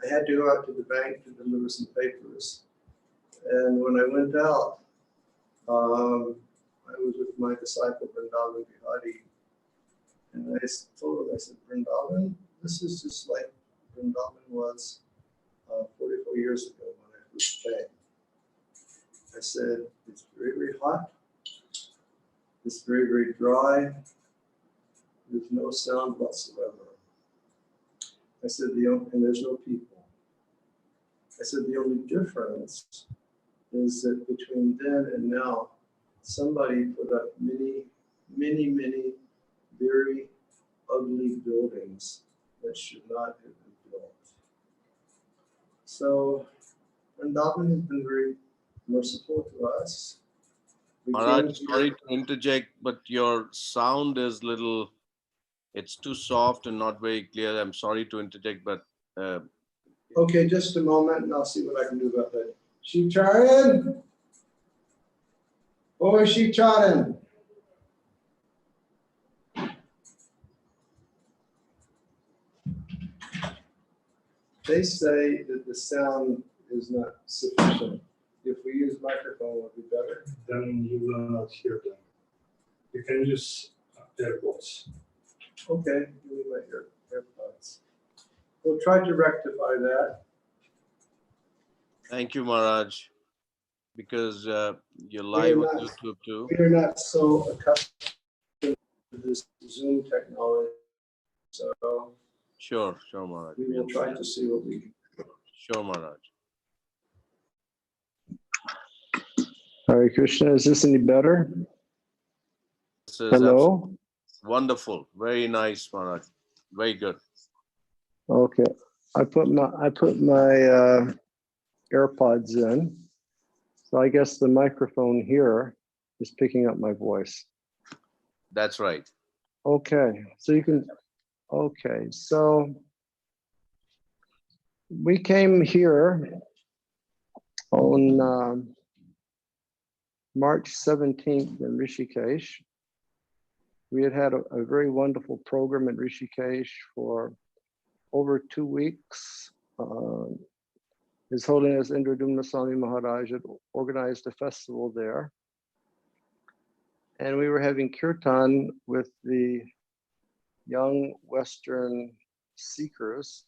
I had to go out to the bank to deliver some papers. And when I went out, I was with my disciple, Vrindavan Bihari. And I told him, I said, Vrindavan, this is just like Vrindavan was 44 years ago when I first came. I said, it's very, very hot. It's very, very dry. There's no sound whatsoever. I said, and there's no people. I said, the only difference is that between then and now, somebody put up many, many, many very ugly buildings that should not have been built. So Vrindavan has been very merciful to us. Maharaj, sorry to interject, but your sound is little, it's too soft and not very clear. I'm sorry to interject, but... okay, just a moment and I'll see what I can do about that. Shicharan? Oh, Shicharan. They say that the sound is not sufficient. If we use microphone, would be better. Then you will not hear them. You can use AirPods. Okay, give me my AirPods. We'll try to rectify that. Thank you, Maharaj, because you're live on YouTube too. We are not so accustomed to this Zoom technology, so Sure, Maharaj. We will try to see what we can do. Sure, Maharaj. Hare Krishna, is this any better? This is hello? Wonderful. Very nice, Maharaj. Very good. Okay. I put my AirPods in. So I guess the microphone here is picking up my voice. That's right. Okay. So you can, okay. So we came here on March 17th in Rishikesh. We had a very wonderful program in Rishikesh for over 2 weeks. His Holiness Indradumna Swami Maharaj had organized a festival there. And we were having kirtan with the young Western seekers.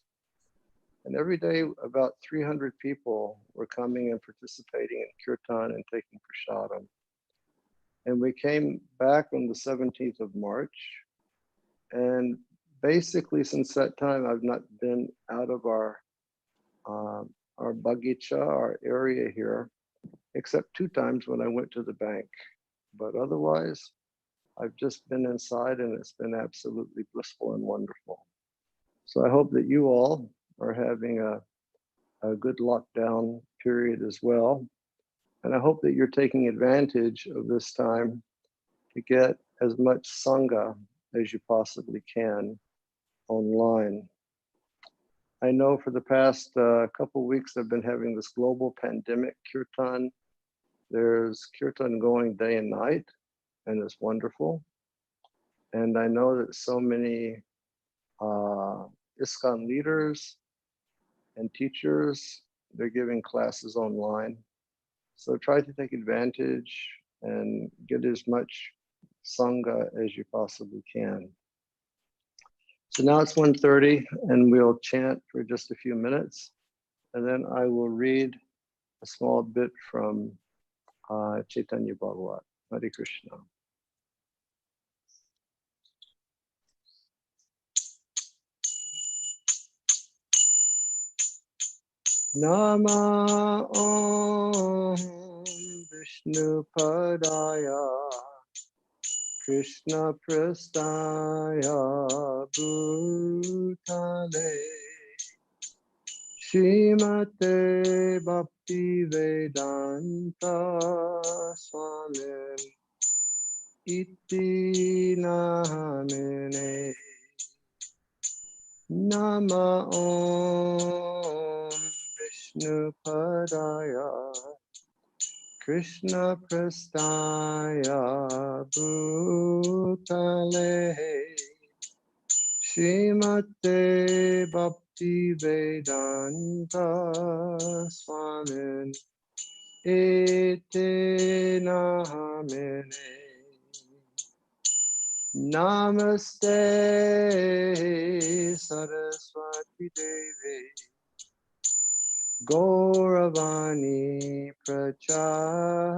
And every day about 300 people were coming and participating in kirtan and taking prasadam. And we came back on the 17th of March. And basically since that time, I've not been out of our bagicha, our area here, except 2 times when I went to the bank. But otherwise, I've just been inside and it's been absolutely blissful and wonderful. So I hope that you all are having a good lockdown period as well. And I hope that you're taking advantage of this time to get as much Sangha as you possibly can online. I know for the past couple of weeks, I've been having this global pandemic kirtan. There's kirtan going day and night, and it's wonderful. And I know that so many ISKCON leaders and teachers, they're giving classes online. So try to take advantage and get as much Sangha as you possibly can. So now it's 1:30 and we'll chant for just a few minutes. And then I will read a small bit from Chaitanya Bhagavat. Hare Krishna. Nama Om Vishnu Padaya Krishna Prastaya Bhutale Srimate Bhakti Vedanta Swami Iti Namine Nama Om Vishnu Padaya Krishna Prastaya Bhutale Srimate Bhakti Bhaktivedanta Swamin Iti Nahamine. Namaste Saraswati Devi Gauravani Pracharine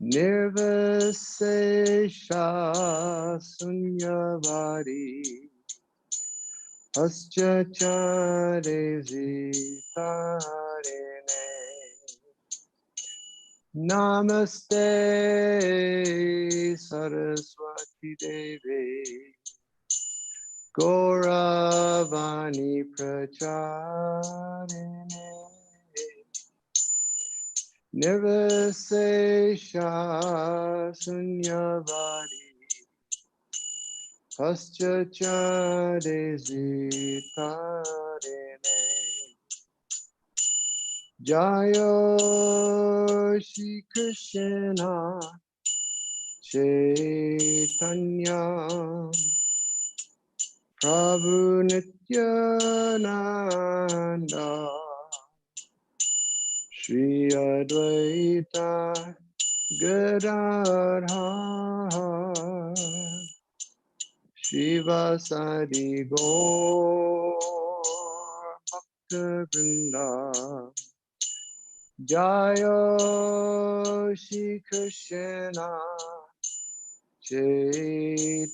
Nirvasesha Sunyavari Paschachare Zitarine. Namaste Saraswati Devi Gauravani Pracharine Nirvasesha Sunyavari Paschachare Zitarine. Jayo Shri Krishna Chaitanya Prabhu Nityananda Shri Advaita Gadadhar Shivasadi Gaur Bhakta Jayo Shri Krishna Chaitanya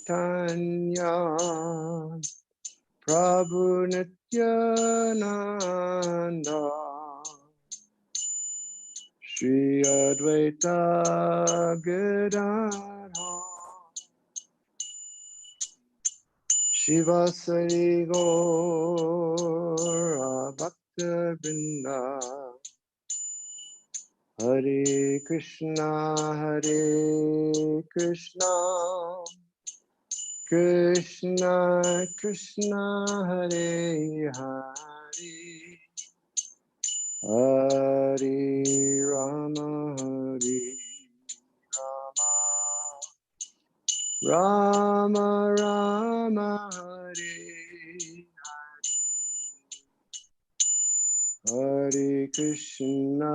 Prabhu Nityananda Shri Advaita Gadadhar Shivasari Gaura Bhakta Hare Krishna Krishna Krishna Hare Hare Hare Rama Rama Rama Hare Hare Krishna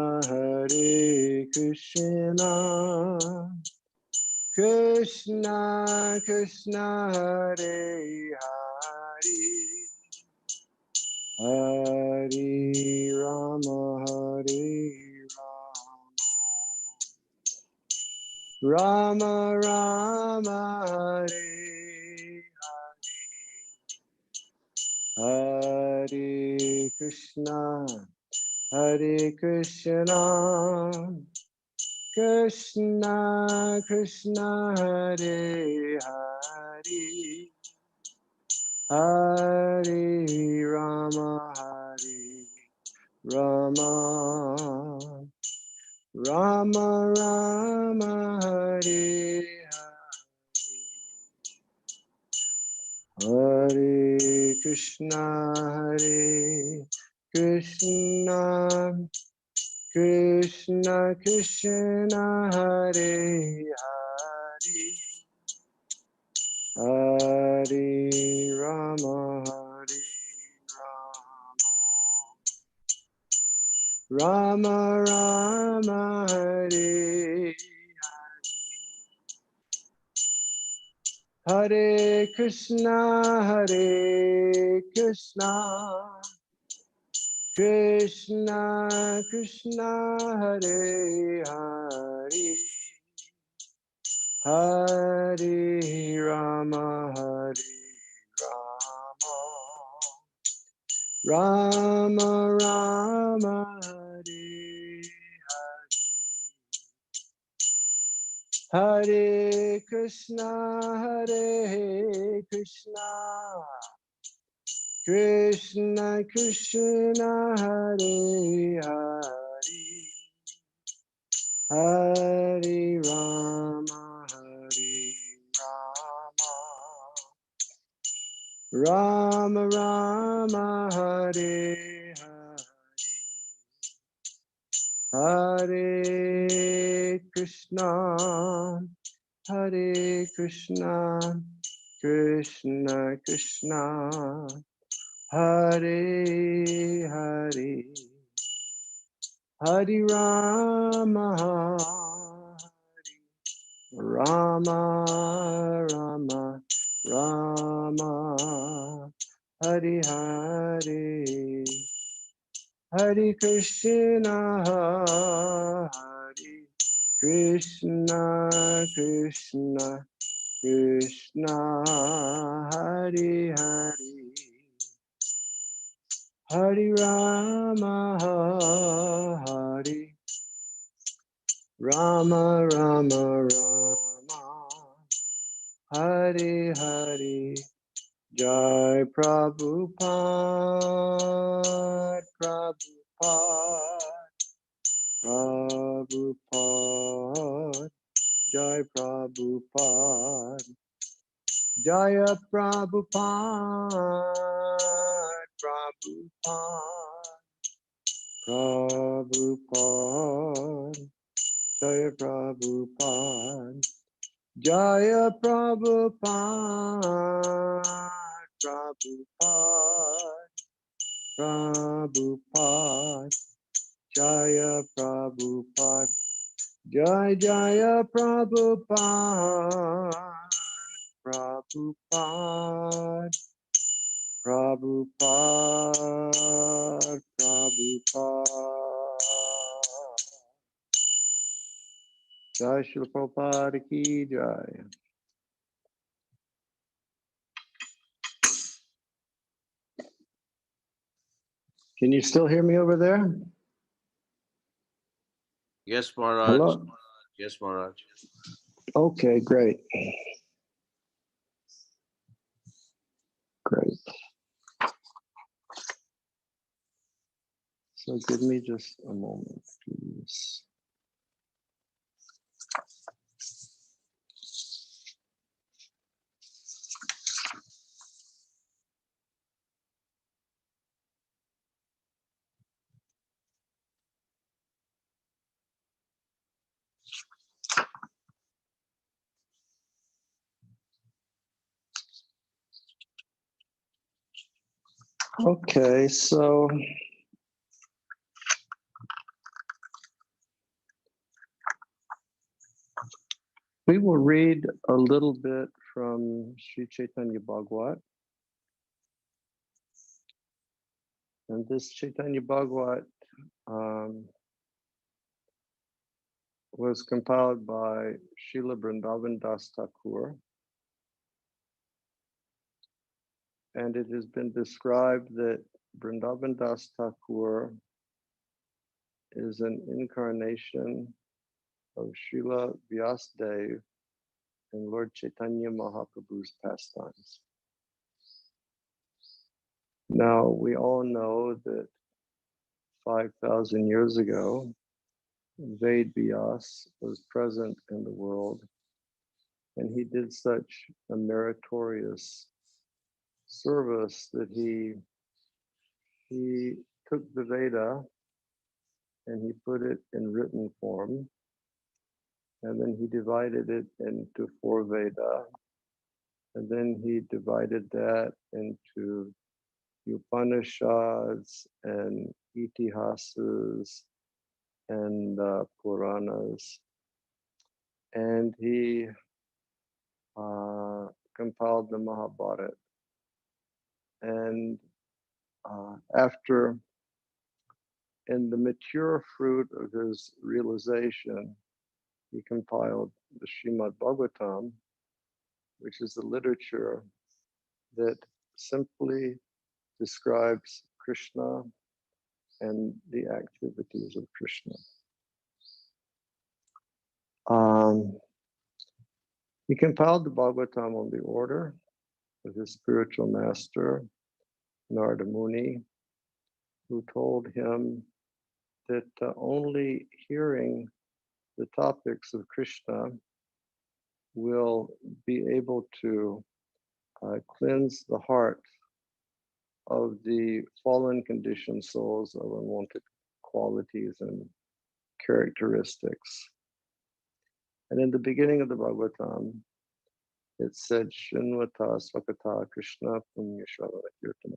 Krishna Krishna Hare Hare Hare Rama Rama Rama Hare Hare Krishna Krishna Krishna Hare Hare Hare Rama Rama Rama Rama Hare Hare Krishna Krishna Krishna Hare Hare Hare Rama Rama Rama Hare Hare Krishna Krishna Krishna Hare Hare Hare Rama Rama Rama Hare Hare Krishna Krishna Krishna Hare Hare Hare Rama Rama Rama Hare Hare Krishna Krishna Krishna Krishna, Hare Hare, Hare Rama, Rama Rama, Rama, Hare Hare, Hare Krishna, Hare Krishna, Krishna Krishna, Hare Hare, Hare Rama, Hare Rama, Rama Rama, Hare Hare. Jai Prabhupada, Prabhupada, Prabhupada, Jai Prabhupada, Jaya Prabhupada, Prabhupada, Prabhupada, Jaya Prabhupada, Jaya Prabhupada, Prabhupada, Prabhupada, Jaya Prabhupada, Jaya Jaya Prabhupada, Prabhupada, Prabhupada, Prabhupada. Jai Shri Prabhupada Ki Jai. Can you still hear me over there? Yes, Maharaj. Hello? Yes, Maharaj. Okay, great. Great. So give me just a moment, please. Okay, so we will read a little bit from Sri Chaitanya Bhagavat. And this Chaitanya Bhagavat was compiled by Srila Vrindavan Das Thakur. And it has been described that Vrindavan Das Thakur is an incarnation of Srila Vyasadeva in Lord Chaitanya Mahaprabhu's pastimes. Now, we all know that 5,000 years ago, Ved Vyas was present in the world, and he did such a meritorious service that he took the Veda and he put it in written form, and then he divided it into 4 Veda, and then he divided that into Upanishads and Itihasas and Puranas, and he compiled the Mahabharata. And after, in the mature fruit of his realization, he compiled the Srimad Bhagavatam, which is the literature that simply describes Krishna and the activities of Krishna. He compiled the Bhagavatam on the order of his spiritual master, Narada Muni, who told him that only hearing the topics of Krishna will be able to cleanse the heart of the fallen conditioned souls of unwanted qualities and characteristics. And in the beginning of the Bhagavatam, It said, Shinvata Swakata Krishna Punya Shravana Kirtana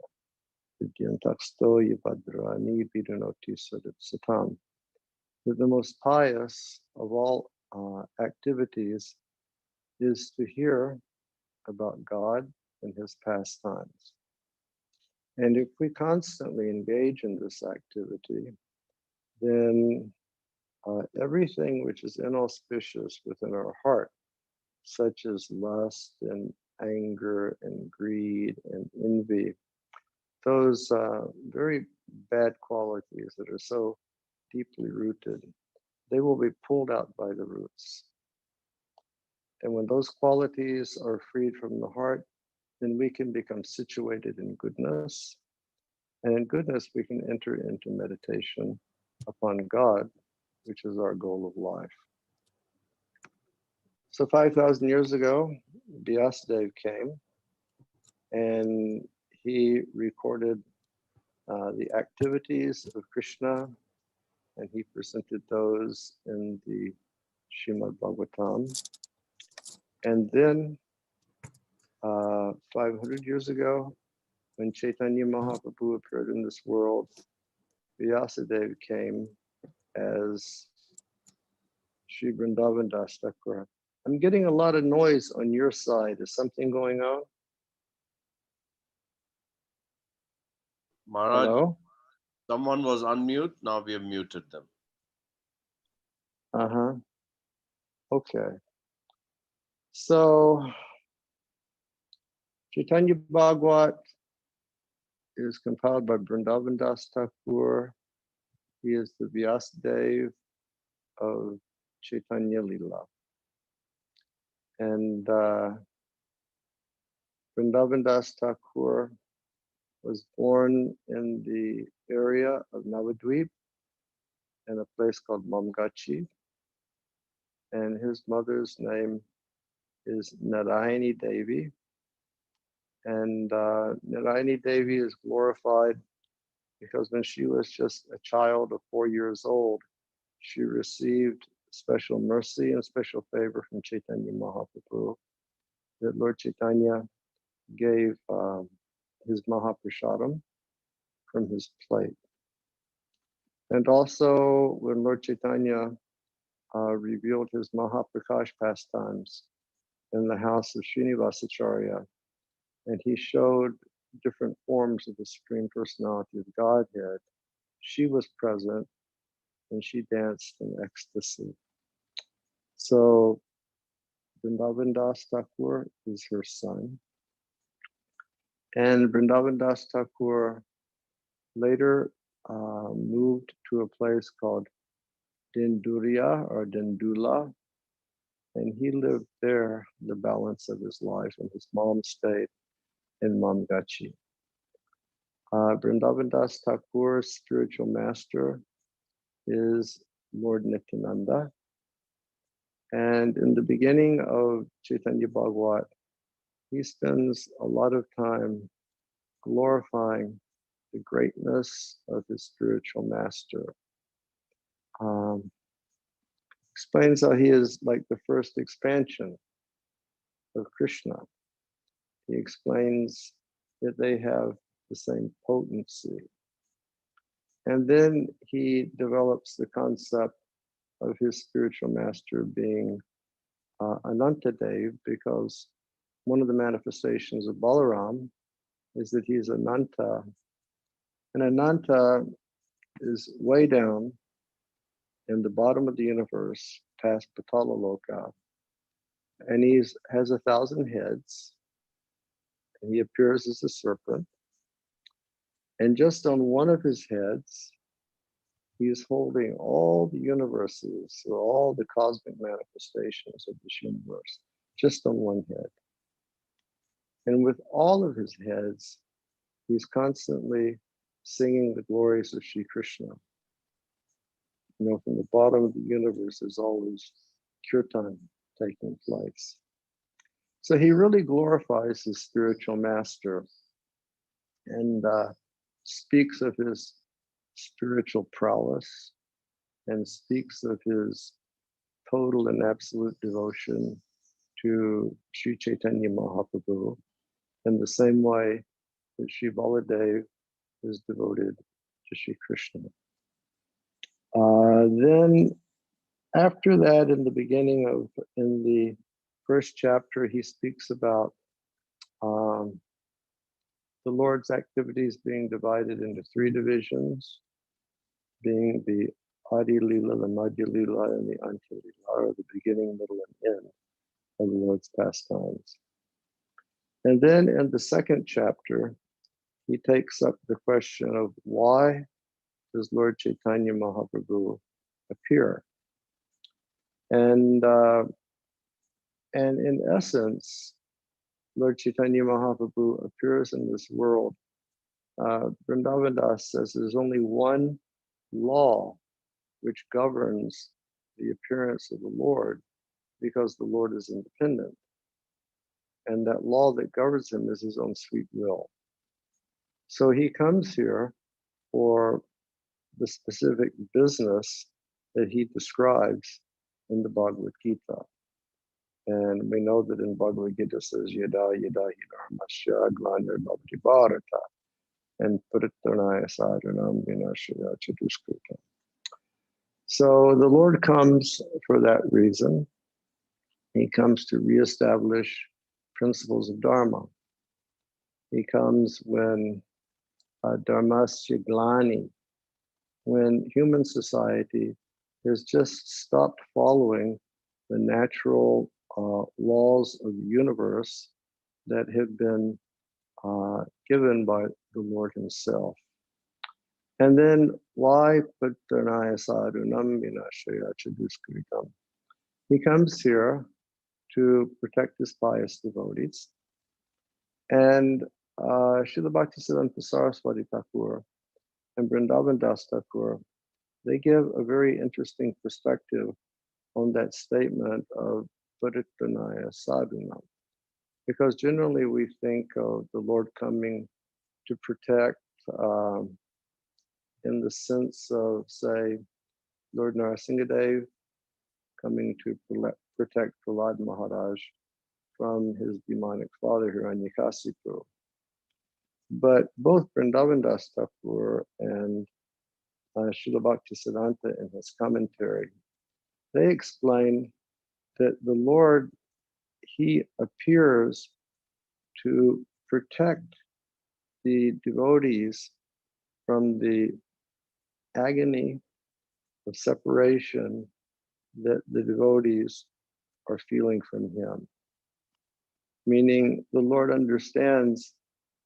Vidyantaksto Yavadrani Vidunoti Sadip Satam. That the most pious of all activities is to hear about God and his pastimes. And if we constantly engage in this activity, then everything which is inauspicious within our heart, such as lust and anger and greed and envy, those very bad qualities that are so deeply rooted, they will be pulled out by the roots. And when those qualities are freed from the heart, then we can become situated in goodness. And in goodness, we can enter into meditation upon God, which is our goal of life. So 5,000 years ago, Vyasadeva came and he recorded the activities of Krishna, and he presented those in the Srimad Bhagavatam. And then 500 years ago, when Chaitanya Mahaprabhu appeared in this world, Vyasadeva came as Sri Vrindavan Das Thakur. I'm getting a lot of noise on your side. Is something going on? Maharaj, Hello? someone was unmute. Now we have muted them. Uh-huh. Okay. So Chaitanya Bhagavat is compiled by Vrindavan Das Thakur. He is the Vyasadeva of Chaitanya Lila. And Vrindavan Das Thakur was born in the area of Navadvip in a place called Mamgachi. And his mother's name is Narayani Devi. And Narayani Devi is glorified because when she was just a child of 4 years old, she received special mercy and special favor from Chaitanya Mahaprabhu, that Lord Chaitanya gave his Mahaprasadam from his plate. And also when Lord Chaitanya revealed his Mahaprakash pastimes in the house of Srinivasacharya, and he showed different forms of the Supreme Personality of Godhead, she was present and she danced in ecstasy. So Vrindavan Das Thakur is her son. And Vrindavan Das Thakur later moved to a place called Dinduria or Dindula, and he lived there the balance of his life, and his mom stayed in Mamgachi. Vrindavan Das Thakur's spiritual master is Lord Nityananda. And in the beginning of Chaitanya Bhagavat, he spends a lot of time glorifying the greatness of his spiritual master. Explains how he is like the first expansion of Krishna. He explains that they have the same potency. And then he develops the concept of his spiritual master being Anantadev, because one of the manifestations of Balaram is that he's Ananta. And Ananta is way down in the bottom of the universe, past Patala Loka. And he has 1,000 heads. And he appears as a serpent. And just on one of his heads, he is holding all the universes, or all the cosmic manifestations of this universe, just on one head. And with all of his heads, he's constantly singing the glories of Sri Krishna. You know, from the bottom of the universe, there's always kirtan taking place. So he really glorifies his spiritual master and speaks of his spiritual prowess and speaks of his total and absolute devotion to Sri Chaitanya Mahaprabhu in the same way that Sri Baladev is devoted to Sri Krishna. Then after that, in the first chapter, he speaks about the Lord's activities being divided into three divisions, being the Adi Lila, the Madhya Lila, and the Antya Lila, or the beginning, middle, and end of the Lord's pastimes. And then in the second chapter, he takes up the question of why does Lord Chaitanya Mahaprabhu appear? And in essence, Lord Chaitanya Mahaprabhu appears in this world. Vrindavan Das says there's only one law which governs the appearance of the Lord, because the Lord is independent. And that law that governs him is his own sweet will. So he comes here for the specific business that he describes in the Bhagavad Gita. And we know that in Bhagavad Gita it says, Yada yada hidharmasya glanir bhavati bharata, and paritranaya sadhanam vinashaya chatuskrita. So the Lord comes for that reason. He comes to reestablish principles of Dharma. He comes when dharmasya glani, when human society has just stopped following the natural laws of the universe that have been given by the Lord himself. And then why Putranaya Sadhunam Vinashaya Chaduskritam? He comes here to protect his pious devotees. And Srila Bhaktisiddhanta Saraswati Thakur and Vrindavan Das Thakur, they give a very interesting perspective on that statement of Paritranaya Sadhunam. Because generally we think of the Lord coming to protect in the sense of, say, Lord Narasimhadev coming to protect Prahlad Maharaj from his demonic father Hiranyakasipu. But both Vrindavan Das Thakur and Srila Bhaktisiddhanta in his commentary, they explain that the Lord, he appears to protect the devotees from the agony of separation that the devotees are feeling from him. Meaning the Lord understands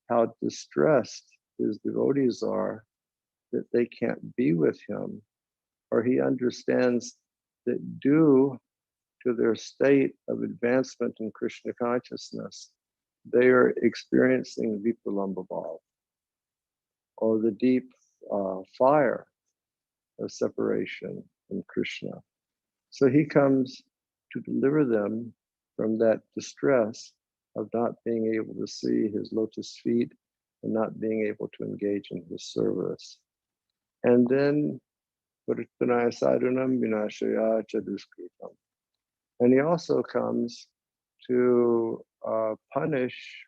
how distressed his devotees are that they can't be with him, or he understands that due to their state of advancement in Krishna consciousness, they are experiencing Vipralambha Bhav, or the deep fire of separation from Krishna. So he comes to deliver them from that distress of not being able to see his lotus feet and not being able to engage in his service. And then, Paritranaya Sadhunam Vinashaya Chaduskritam. And he also comes to punish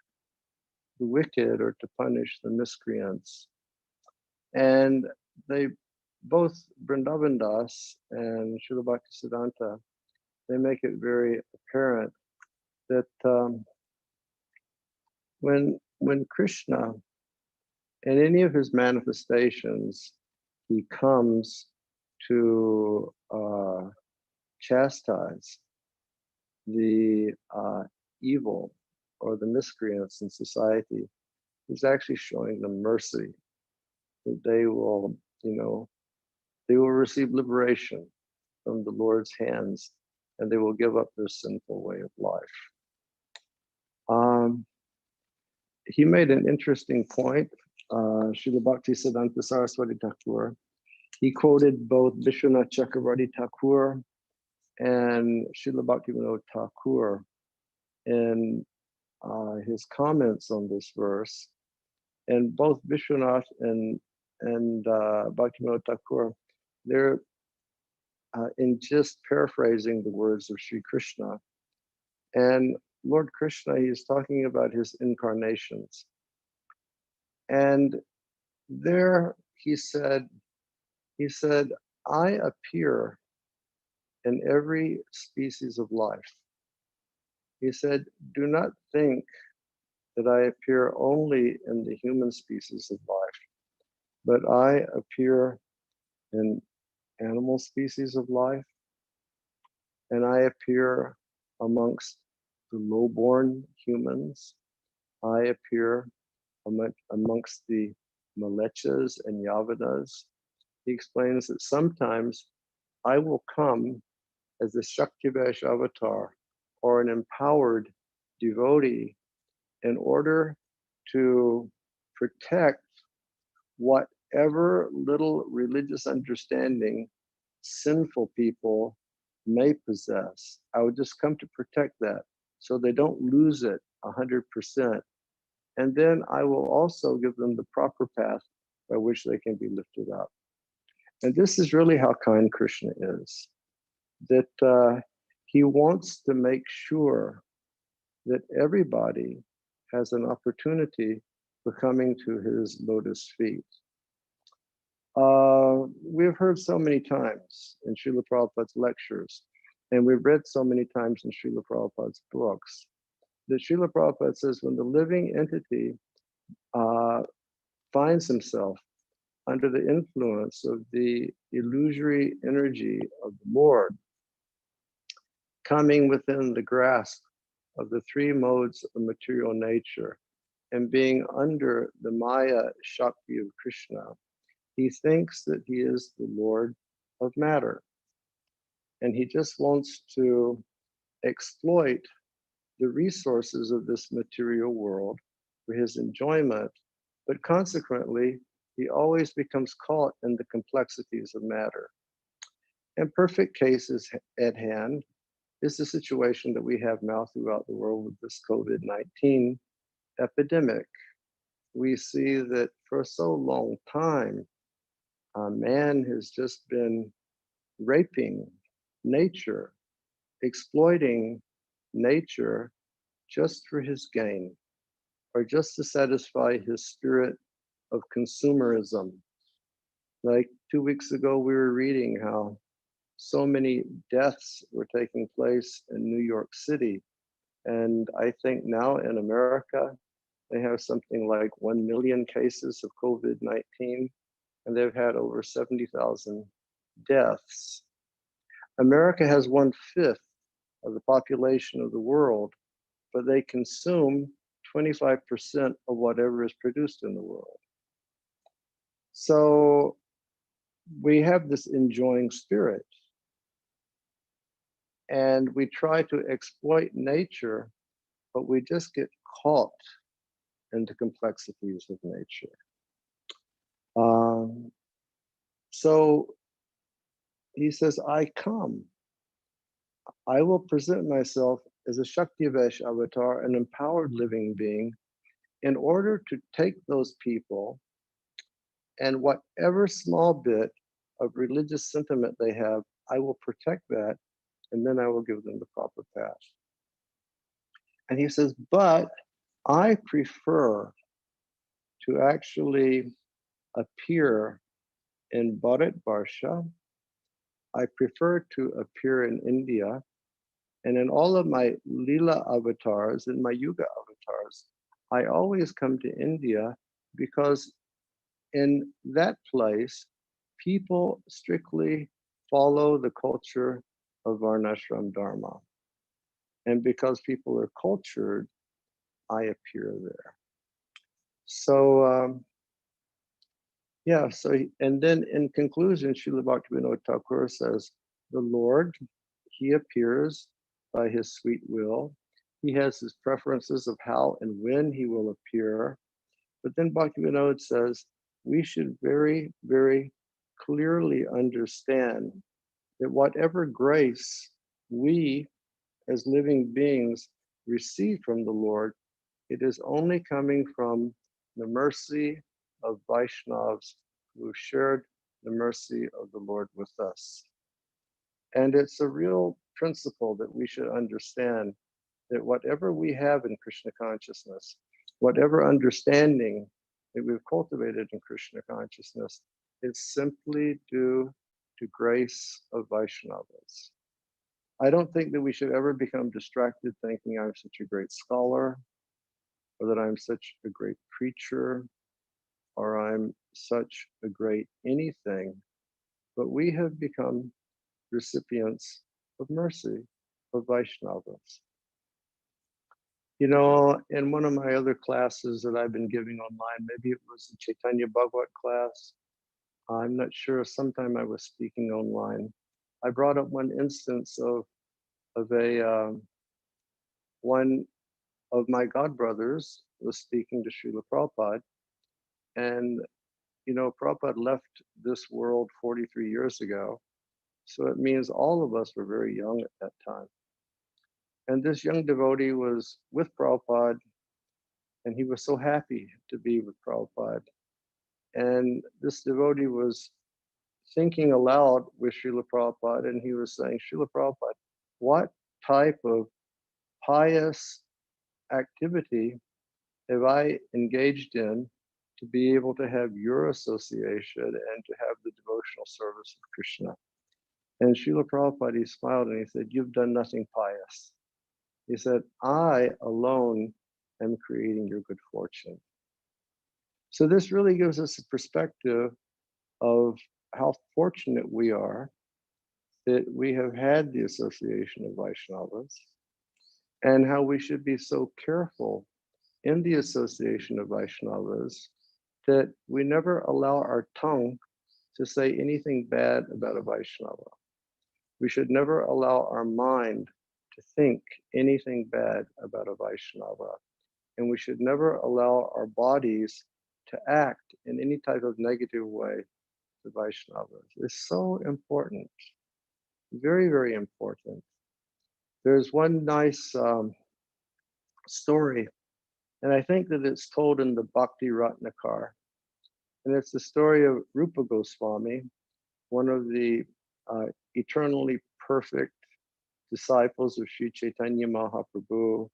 the wicked, or to punish the miscreants. And they both, Vrindavan Das and Srila Bhaktisiddhanta, they make it very apparent that when Krishna, in any of his manifestations, he comes to chastise the evil or the miscreants in society, he's actually showing them mercy, that they will, they will receive liberation from the Lord's hands, and they will give up their sinful way of life. He made an interesting point. Srila Bhaktisiddhanta Saraswati Thakur, he quoted both Vishwanath Chakravarti Thakur and Srila Bhaktivinoda Thakur in his comments on this verse. And both Vishwanath and Bhaktivinoda Thakur, they're in just paraphrasing the words of Sri Krishna. And Lord Krishna, he's talking about his incarnations. And there he said, I appear in every species of life. He said, do not think that I appear only in the human species of life, but I appear in animal species of life, and I appear amongst the low-born humans. I appear amongst the Malechas and Yavanas. He explains that sometimes I will come as a Shaktivesh avatar or an empowered devotee in order to protect whatever little religious understanding sinful people may possess. I would just come to protect that so they don't lose it 100%. And then I will also give them the proper path by which they can be lifted up. And this is really how kind Krishna is, that he wants to make sure that everybody has an opportunity for coming to his lotus feet. We've heard so many times in Srila Prabhupada's lectures, and we've read so many times in Srila Prabhupada's books, that Srila Prabhupada says when the living entity finds himself under the influence of the illusory energy of the Lord, coming within the grasp of the three modes of material nature and being under the Maya Shakti of Krishna, he thinks that he is the Lord of matter. And he just wants to exploit the resources of this material world for his enjoyment, but consequently, he always becomes caught in the complexities of matter. And perfect cases at hand is the situation that we have now throughout the world with this COVID-19 epidemic. We see that for so long time, man has just been raping nature, exploiting nature just for his gain, or just to satisfy his spirit of consumerism. Like 2 weeks ago, we were reading how so many deaths were taking place in New York City. And I think now in America, they have something like 1 million cases of COVID-19, and they've had over 70,000 deaths. America has 1/5 of the population of the world, but they consume 25% of whatever is produced in the world. So we have this enjoying spirit, and we try to exploit nature, but we just get caught in the complexities of nature. So he says, I come. I will present myself as a Shaktivesh avatar, an empowered living being, in order to take those people and whatever small bit of religious sentiment they have, I will protect that, and then I will give them the proper path. And he says, but I prefer to actually appear in Bharatvarsha. I prefer to appear in India. And in all of my Leela avatars, in my Yuga avatars, I always come to India because in that place, people strictly follow the culture of Varnashram Dharma. And because people are cultured, I appear there. So, and then in conclusion, Srila Bhaktivinoda Thakur says, the Lord, he appears by his sweet will. He has his preferences of how and when he will appear. But then Bhaktivinoda says, we should very, very clearly understand that whatever grace we as living beings receive from the Lord, it is only coming from the mercy of Vaishnavas who shared the mercy of the Lord with us. And it's a real principle that we should understand, that whatever we have in Krishna consciousness, whatever understanding that we've cultivated in Krishna consciousness, is simply due to grace of Vaishnavas. I don't think that we should ever become distracted thinking I'm such a great scholar, or that I'm such a great preacher, or I'm such a great anything, but we have become recipients of mercy of Vaishnavas. You know, in one of my other classes that I've been giving online, maybe it was the Chaitanya Bhagavat class, I'm not sure, sometime I was speaking online, I brought up one instance of one of my godbrothers was speaking to Srila Prabhupada, and you know, Prabhupada left this world 43 years ago, so it means all of us were very young at that time. And this young devotee was with Prabhupada, and he was so happy to be with Prabhupada. And this devotee was thinking aloud with Srila Prabhupada, and he was saying, Srila Prabhupada, what type of pious activity have I engaged in to be able to have your association and to have the devotional service of Krishna? And Srila Prabhupada, he smiled and he said, you've done nothing pious. He said, I alone am creating your good fortune. So this really gives us a perspective of how fortunate we are that we have had the association of Vaishnavas, and how we should be so careful in the association of Vaishnavas that we never allow our tongue to say anything bad about a Vaishnava. We should never allow our mind to think anything bad about a Vaishnava. And we should never allow our bodies to act in any type of negative way to Vaishnavas. It's so important, very, very important. There's one nice story, and I think that it's told in the Bhakti Ratnakar. And it's the story of Rupa Goswami, one of the eternally perfect disciples of Sri Chaitanya Mahaprabhu,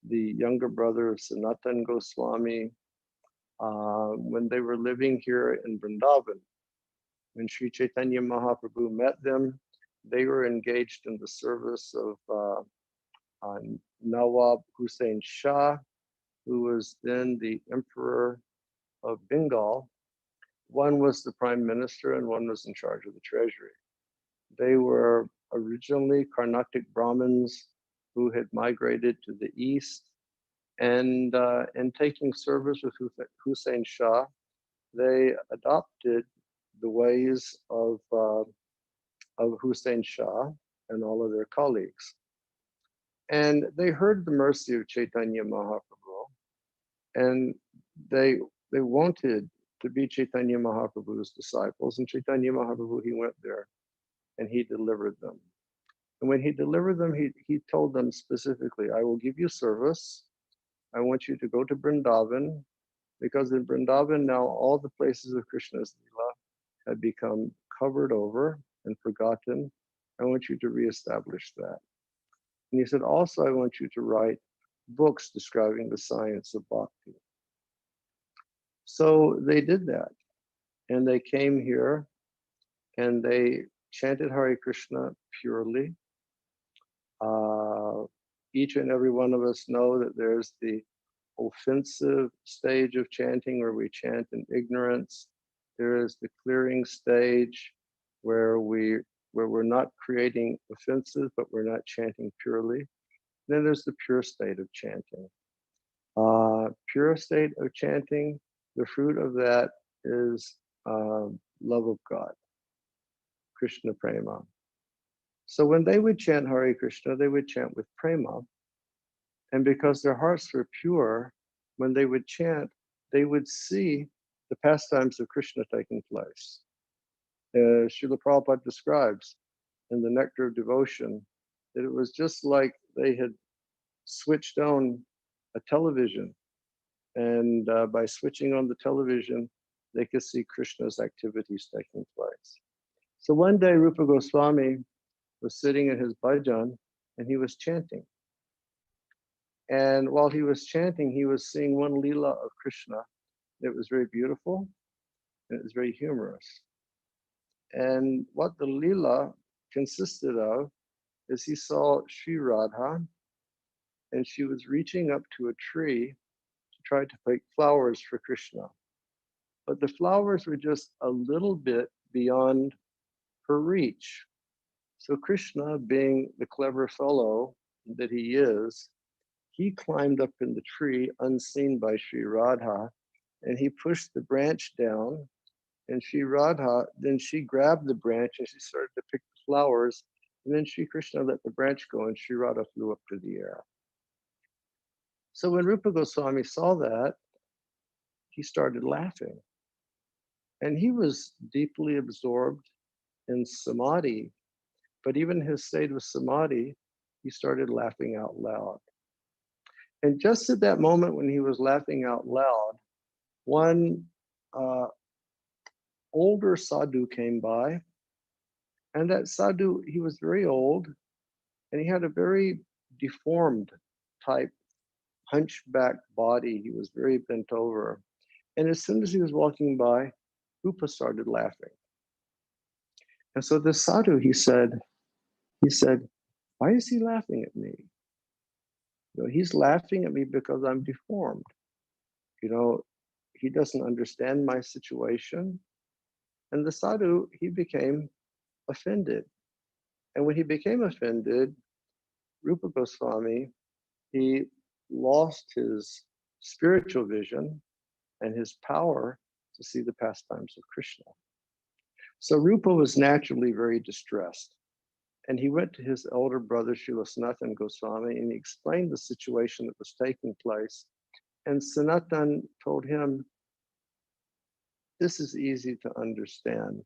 the younger brother of Sanatan Goswami, when they were living here in Vrindavan. When Sri Chaitanya Mahaprabhu met them, they were engaged in the service of Nawab Hussain Shah, who was then the emperor of Bengal. One was the prime minister and one was in charge of the treasury. They were originally Carnatic Brahmins who had migrated to the east, and in taking service with Hussain Shah, they adopted the ways of Hussain Shah and all of their colleagues. And they heard the mercy of Chaitanya Mahaprabhu, and they wanted to be Chaitanya Mahaprabhu's disciples. And Chaitanya Mahaprabhu, he went there and he delivered them. And when he delivered them, he told them specifically, I will give you service. I want you to go to Vrindavan, because in Vrindavan now all the places of Krishna's Leela have become covered over and forgotten. I want you to reestablish that. And he said, also, I want you to write books describing the science of bhakti. So they did that. And they came here and they chanted Hare Krishna purely. Each and every one of us know that there's the offensive stage of chanting where we chant in ignorance. There is the clearing stage where we're not creating offenses, but we're not chanting purely. Then there's the pure state of chanting. Pure state of chanting, the fruit of that is love of God, Krishna prema. So when they would chant Hare Krishna, they would chant with prema. And because their hearts were pure, when they would chant, they would see the pastimes of Krishna taking place. Srila Prabhupada describes in the Nectar of Devotion that it was just like they had switched on a television. And by switching on the television, they could see Krishna's activities taking place. So one day, Rupa Goswami was sitting in his bhajan and he was chanting. And while he was chanting, he was seeing one Leela of Krishna. It was very beautiful and it was very humorous. And what the Leela consisted of is he saw Sri Radha, and she was reaching up to a tree to try to pick flowers for Krishna. But the flowers were just a little bit beyond her reach. So Krishna, being the clever fellow that he is, he climbed up in the tree unseen by Sri Radha, and he pushed the branch down. And Sri Radha, then she grabbed the branch and she started to pick the flowers. And then Sri Krishna let the branch go and Sri Radha flew up to the air. So when Rupa Goswami saw that, he started laughing. And he was deeply absorbed in samadhi. But even his state of samadhi, he started laughing out loud. And just at that moment when he was laughing out loud, one older sadhu came by. And that sadhu, he was very old and he had a very deformed type hunchback body. He was very bent over. And as soon as he was walking by, Rupa started laughing. And so the sadhu, he said, why is he laughing at me? You know, he's laughing at me because I'm deformed. You know, he doesn't understand my situation. And the sadhu, he became offended. And when he became offended, Rupa Goswami, he lost his spiritual vision and his power to see the pastimes of Krishna. So Rupa was naturally very distressed. And he went to his elder brother, Srila Sanatan Goswami, and he explained the situation that was taking place. And Sanatan told him, this is easy to understand.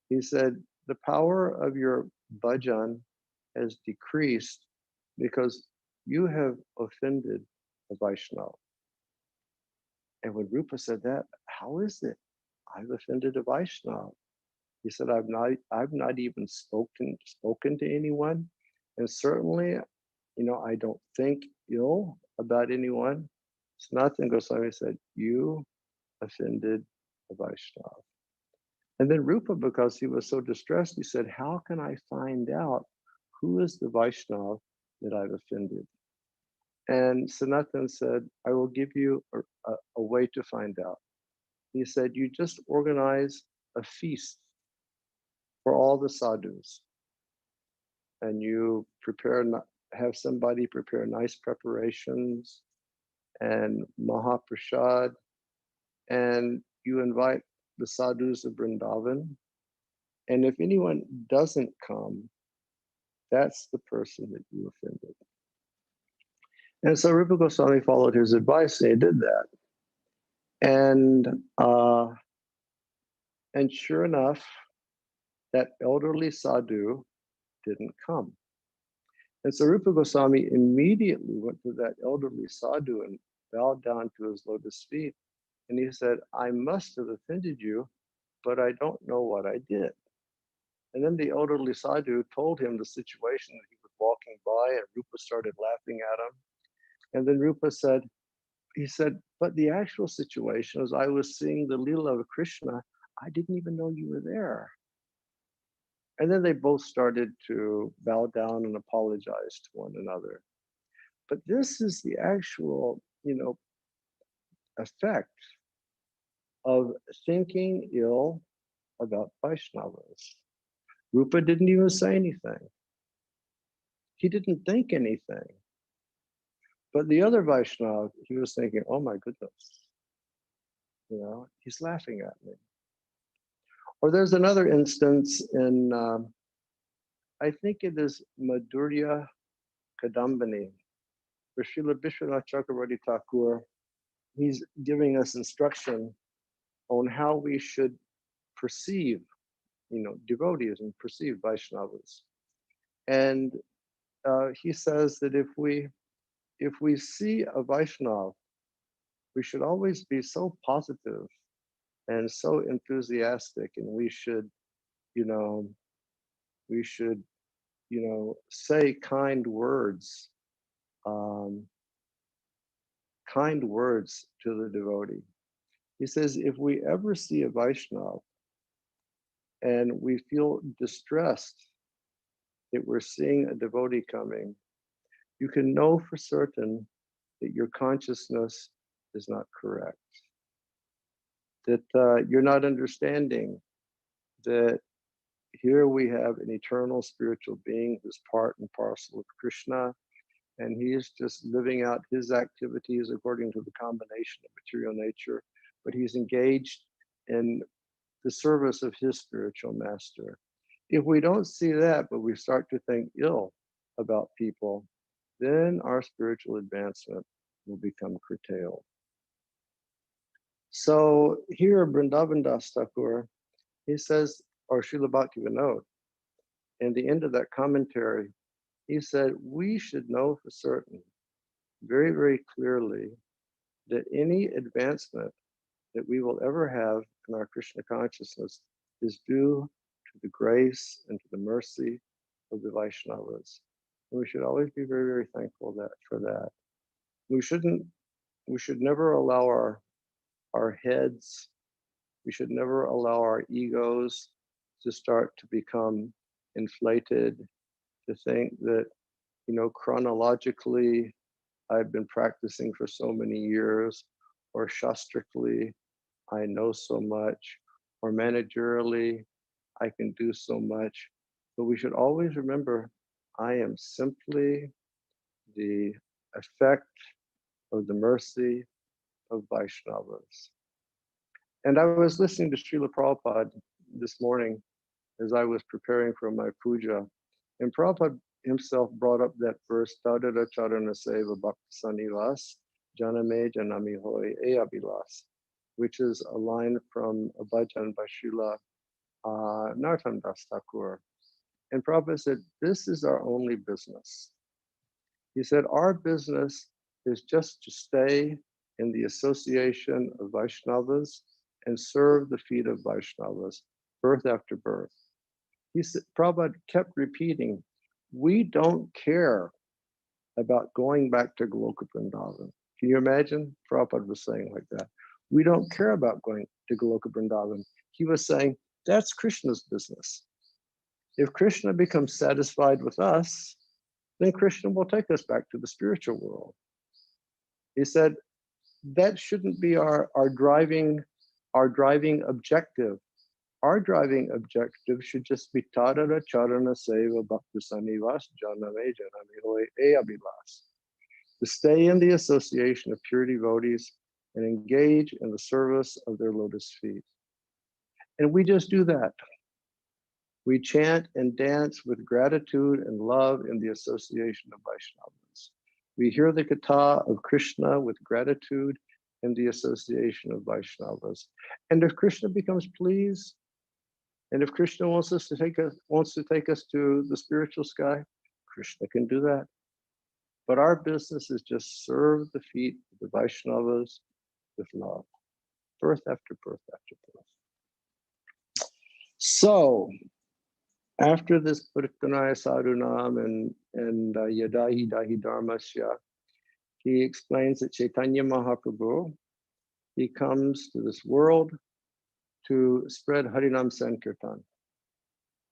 He said, the power of your bhajan has decreased because you have offended a Vaishnava. And when Rupa said that, how is it? I've offended a Vaishnava. He said, I've not even spoken to anyone. And certainly, you know, I don't think ill about anyone. Sanatana Goswami said, you offended a Vaishnava. And then Rupa, because he was so distressed, he said, how can I find out who is the Vaishnava that I've offended? And Sanatan said, I will give you a way to find out. He said, you just organize a feast for all the sadhus. And you have somebody prepare nice preparations and Mahaprasad. And you invite the sadhus of Vrindavan. And if anyone doesn't come, that's the person that you offended. And so Rupa Goswami followed his advice and he did that. And sure enough, that elderly sadhu didn't come. And so Rupa Goswami immediately went to that elderly sadhu and bowed down to his lotus feet. And he said, I must have offended you, but I don't know what I did. And then the elderly sadhu told him the situation that he was walking by, and Rupa started laughing at him. And then Rupa said, but the actual situation is I was seeing the Leela of Krishna. I didn't even know you were there. And then they both started to bow down and apologize to one another. But this is the actual, effect of thinking ill about Vaishnavas. Rupa didn't even say anything. He didn't think anything. But the other Vaishnava, he was thinking, oh my goodness, he's laughing at me. Or there's another instance in, I think it is Madhurya Kadambini, where Srila Vishwanath Chakravarti Thakur, he's giving us instruction on how we should perceive, devotees and perceive Vaishnavas. And he says that if we see a Vaishnava, we should always be so positive and so enthusiastic, and we should say kind words kind words to the devotee. He says, if we ever see a Vaishnava and we feel distressed that we're seeing a devotee coming, you can know for certain that your consciousness is not correct, that you're not understanding that here we have an eternal spiritual being who's part and parcel of Krishna, and he is just living out his activities according to the combination of material nature, but he's engaged in the service of his spiritual master. If we don't see that, but we start to think ill about people, then our spiritual advancement will become curtailed. So here, Vrindavan Das Thakur, he says, or Srila Bhaktivinoda, in the end of that commentary, he said, we should know for certain, very, very clearly, that any advancement that we will ever have in our Krishna consciousness is due to the grace and to the mercy of the Vaishnavas. And we should always be very, very thankful for that. We should never allow our heads, we should never allow our egos to start to become inflated, to think that, chronologically, I've been practicing for so many years, or shastrically, I know so much, or managerially, I can do so much. But we should always remember, I am simply the effect of the mercy of Vaishnavas. And I was listening to Srila Prabhupada this morning as I was preparing for my puja, and Prabhupada himself brought up that verse, Tadada Charana Seva Bhakta Sanivas, Janame Janami Hoy E Abhilas, which is a line from a bhajan by Srila Narottam Das Thakur. And Prabhupada said, this is our only business. He said, our business is just to stay in the association of Vaishnavas and serve the feet of Vaishnavas, birth after birth. He said, Prabhupada kept repeating, we don't care about going back to Goloka Vrindavan. Can you imagine? Prabhupada was saying like that. We don't care about going to Goloka Vrindavan. He was saying, that's Krishna's business. If Krishna becomes satisfied with us, then Krishna will take us back to the spiritual world. He said, that shouldn't be our driving objective. Our driving objective should just be Tadada Charana Seva Bhakti Sanivas Janame Janami Hoy E Abhilas. To stay in the association of pure devotees and engage in the service of their lotus feet. And we just do that. We chant and dance with gratitude and love in the association of Vaishnavas. We hear the katha of Krishna with gratitude in the association of Vaishnavas. And if Krishna becomes pleased, and if Krishna wants to take us to the spiritual sky, Krishna can do that. But our business is just serve the feet of the Vaishnavas with love, birth after birth after birth. So, after this Paritanaya Sadhunam and Yadahi Dahi Dharmasya, he explains that Chaitanya Mahaprabhu, he comes to this world to spread Harinam Sankirtan,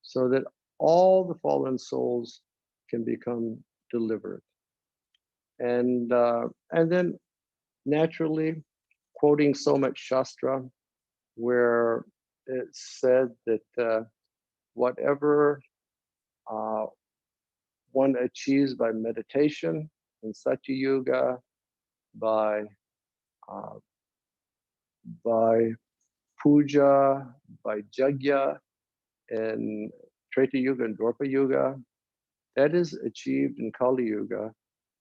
so that all the fallen souls can become delivered. And then naturally, quoting so much Shastra, where it's said that whatever one achieves by meditation in Satya Yuga, by puja, by jagya in Treta Yuga and Dwapara Yuga, that is achieved in Kali Yuga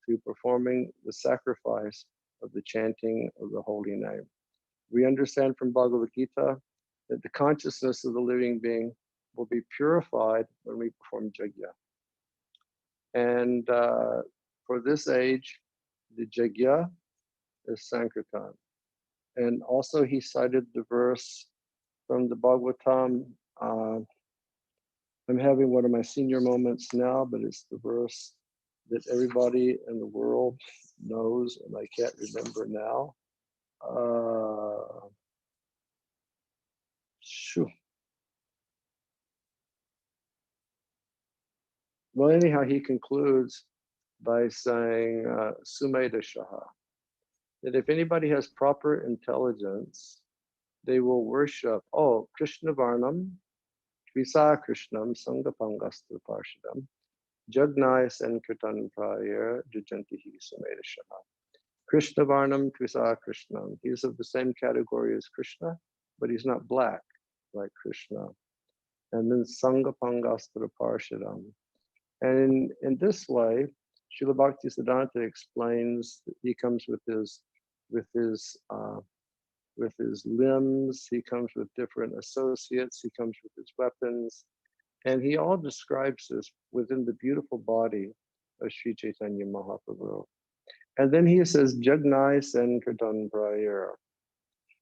through performing the sacrifice of the chanting of the holy name. We understand from Bhagavad Gita that the consciousness of the living being will be purified when we perform jagya. And for this age, the jagya is Sankirtan. And also he cited the verse from the Bhagavatam. I'm having one of my senior moments now, but it's the verse that everybody in the world knows, and I can't remember now. Shoo. Well, anyhow, he concludes by saying, Sumedashaha, that if anybody has proper intelligence, they will worship, Krishna Varnam, Tvisa Krishnam, Sangapangastra Parshadam, Jagnai Sankirtan Praya, Jajantihi Sumedashaha. Krishna Varnam, Tvisa Krishnam. He's of the same category as Krishna, but he's not black like Krishna. And then Sangapangastra Parshadam. And in this way, Srila Bhaktisiddhanta explains that he comes with his limbs, he comes with different associates, he comes with his weapons, and he all describes this within the beautiful body of Sri Chaitanya Mahaprabhu. And then he says, Jagnai Sankirtan Prayera.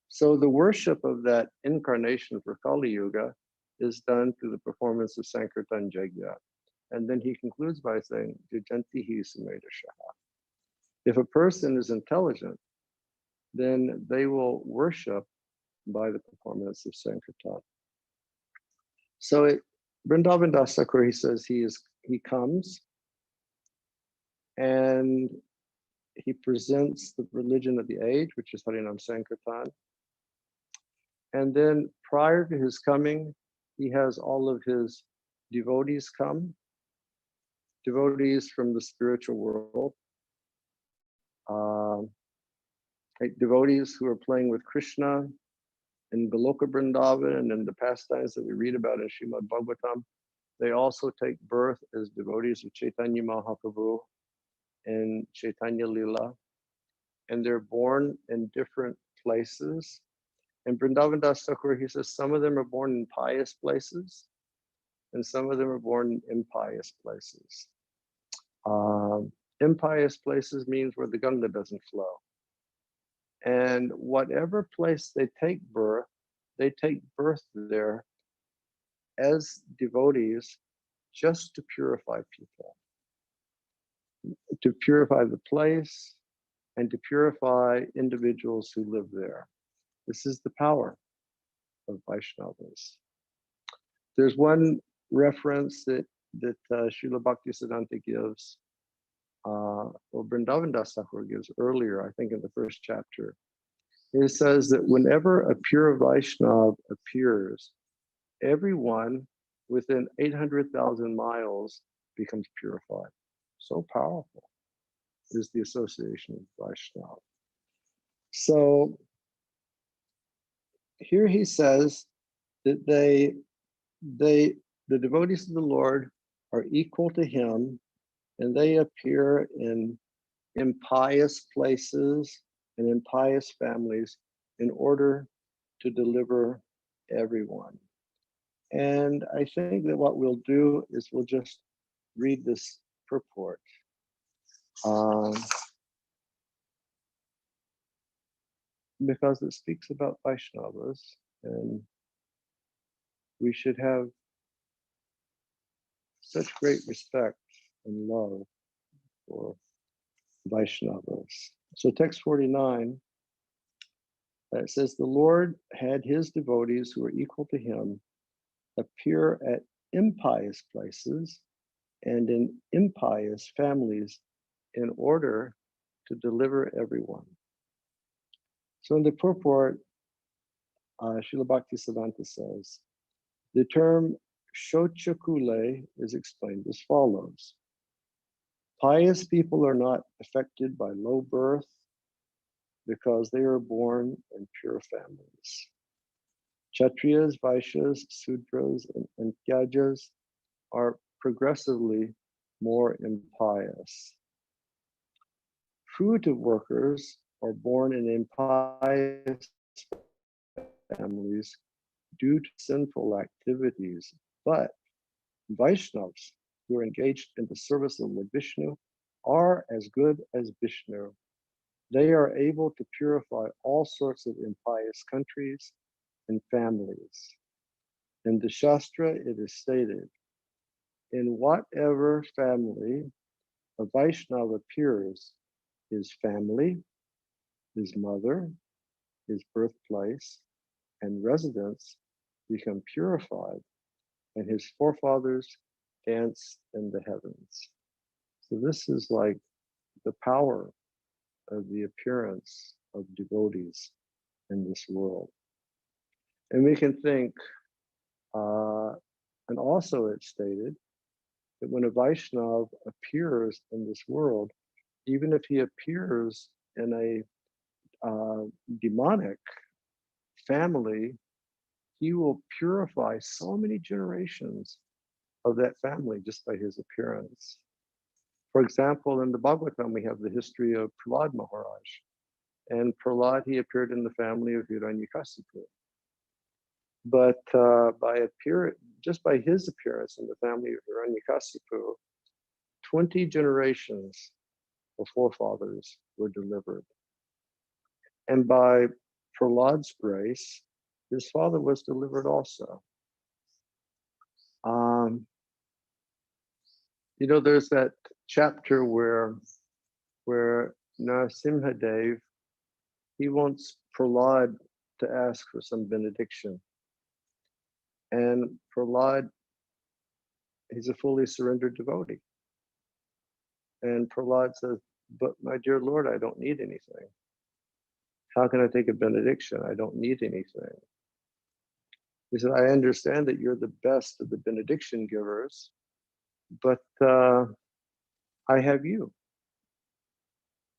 So the worship of that incarnation for Kali Yuga is done through the performance of Sankirtan Jagya. And then he concludes by saying, Jajantihi Sumedashaha. If a person is intelligent, then they will worship by the performance of Sankirtan. So Vrindavan Das Thakur, he says he comes and he presents the religion of the age, which is Harinam Sankirtan. And then prior to his coming, he has all of his devotees come, devotees from the spiritual world, like devotees who are playing with Krishna in Goloka Vrindavan and in the pastimes that we read about in Srimad Bhagavatam. They also take birth as devotees of Chaitanya Mahaprabhu and Chaitanya Lila, and they're born in different places. And Vrindavan Das Thakur, he says some of them are born in pious places, and some of them are born in impious places. Impious places means where the Ganga doesn't flow. And whatever place they take birth there as devotees just to purify people, to purify the place and to purify individuals who live there. This is the power of Vaishnavas. There's one reference that Srila Bhaktisiddhanta gives, or Vrindavan Das Thakur gives earlier, I think in the first chapter. It says that whenever a pure Vaishnav appears, everyone within 800,000 miles becomes purified. So powerful is the association of Vaishnav. So here he says that the devotees of the Lord are equal to him, and they appear in impious places and impious families in order to deliver everyone. And I think that what we'll do is we'll just read this purport. Because it speaks about Vaishnavas, and we should have such great respect and love for Vaishnavas. So text 49, it says, the Lord had his devotees who were equal to him appear at impious places and in impious families in order to deliver everyone. So in the purport, Srila Bhaktisiddhanta says, the term Shochakule is explained as follows. Pious people are not affected by low birth because they are born in pure families. Kshatriyas, Vaishyas, Sudras, and Tyajas are progressively more impious. Fruitive workers are born in impious families due to sinful activities, but Vaishnavas who are engaged in the service of Lord Vishnu are as good as Vishnu. They are able to purify all sorts of impious countries and families. In the Shastra, it is stated, in whatever family a Vaishnava appears, his family, his mother, his birthplace, and residence become purified, and his forefathers dance in the heavens. So this is like the power of the appearance of devotees in this world. And we can think, and also it's stated that when a Vaishnava appears in this world, even if he appears in a demonic family, he will purify so many generations of that family just by his appearance. For example, in the Bhagavatam, we have the history of Prahlad Maharaj. And Prahlad, he appeared in the family of Hiranyakasipu. But just by his appearance in the family of Hiranyakasipu, 20 generations of forefathers were delivered. And by Prahlad's grace, his father was delivered also. There's that chapter where Narasimhadev, he wants Prahlad to ask for some benediction. And Prahlad, he's a fully surrendered devotee. And Prahlad says, but my dear Lord, I don't need anything. How can I take a benediction? I don't need anything. He said, I understand that you're the best of the benediction givers, but I have you.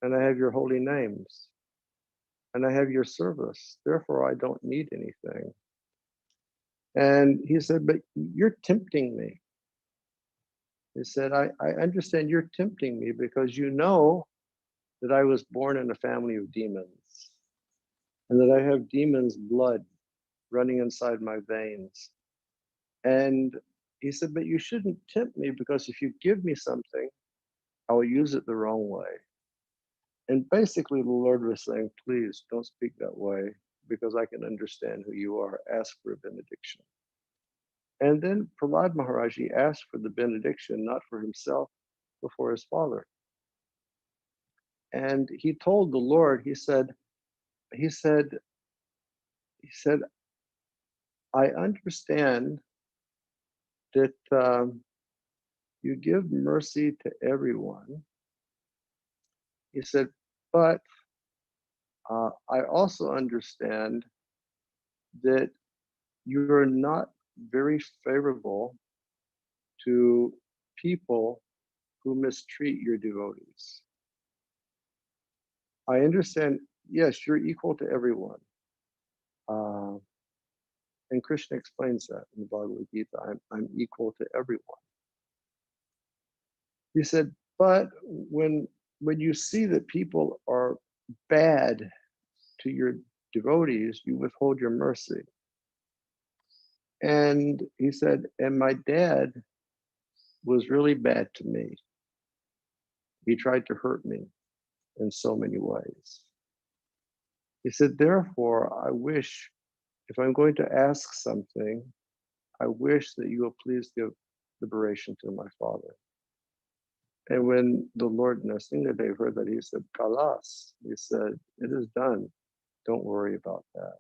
And I have your holy names. And I have your service. Therefore, I don't need anything. And he said, but you're tempting me. He said, I understand you're tempting me because you know that I was born in a family of demons and that I have demons' blood running inside my veins. And he said, but you shouldn't tempt me because if you give me something, I will use it the wrong way. And basically the Lord was saying, please don't speak that way because I can understand who you are. Ask for a benediction. And then Prahlad Maharaj, he asked for the benediction, not for himself, but for his father. And he told the Lord, he said, I understand that you give mercy to everyone. He said, but I also understand that you're not very favorable to people who mistreat your devotees. I understand, yes, you're equal to everyone. And Krishna explains that in the Bhagavad Gita, I'm equal to everyone. He said, but when you see that people are bad to your devotees, you withhold your mercy. And he said, and my dad was really bad to me. He tried to hurt me in so many ways. He said, therefore, I wish, if I'm going to ask something, I wish that you will please give liberation to my father. And when the Lord Nrsimhadev heard that, he said, Kalas, he said, it is done. Don't worry about that.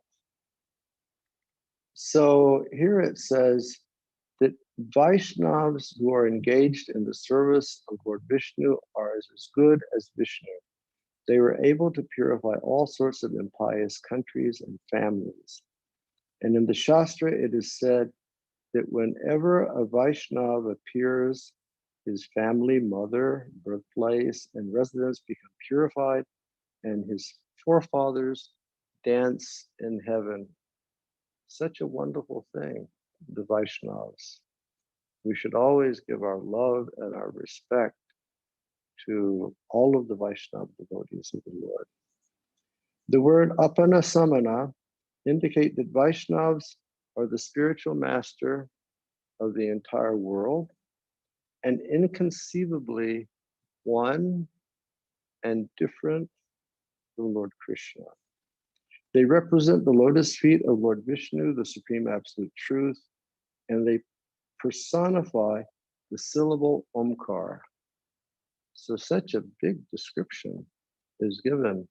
So here it says that Vaishnavas who are engaged in the service of Lord Vishnu are as good as Vishnu. They were able to purify all sorts of impious countries and families. And in the Shastra, it is said that whenever a Vaishnava appears, his family, mother, birthplace, and residence become purified, and his forefathers dance in heaven. Such a wonderful thing, the Vaishnavas. We should always give our love and our respect to all of the Vaishnava devotees of the Lord. The word apana samana indicate that Vaishnavas are the spiritual master of the entire world and inconceivably one and different from Lord Krishna. They represent the lotus feet of Lord Vishnu, the supreme absolute truth, and they personify the syllable Omkar. So such a big description is given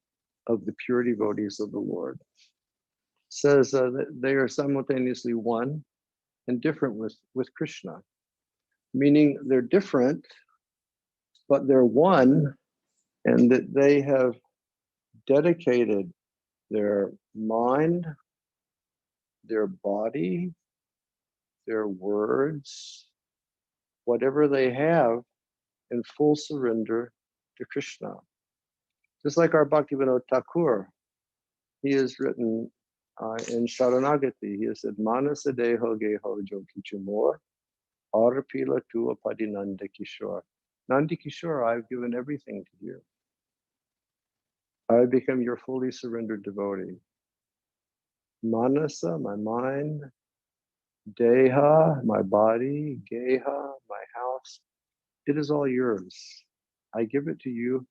of the pure devotees of the Lord. Says that they are simultaneously one and different with Krishna, meaning they're different, but they're one, and that they have dedicated their mind, their body, their words, whatever they have, in full surrender to Krishna. Just like our Bhaktivinoda Thakur, he has written in Sharanagati, he has said, Manasa deho geho jo kichumor, arpila tu apadi Nanda Kishore. Nanda Kishore, I've given everything to you. I become your fully surrendered devotee. Manasa, my mind, deha, my body, geha, my house, it is all yours. I give it to you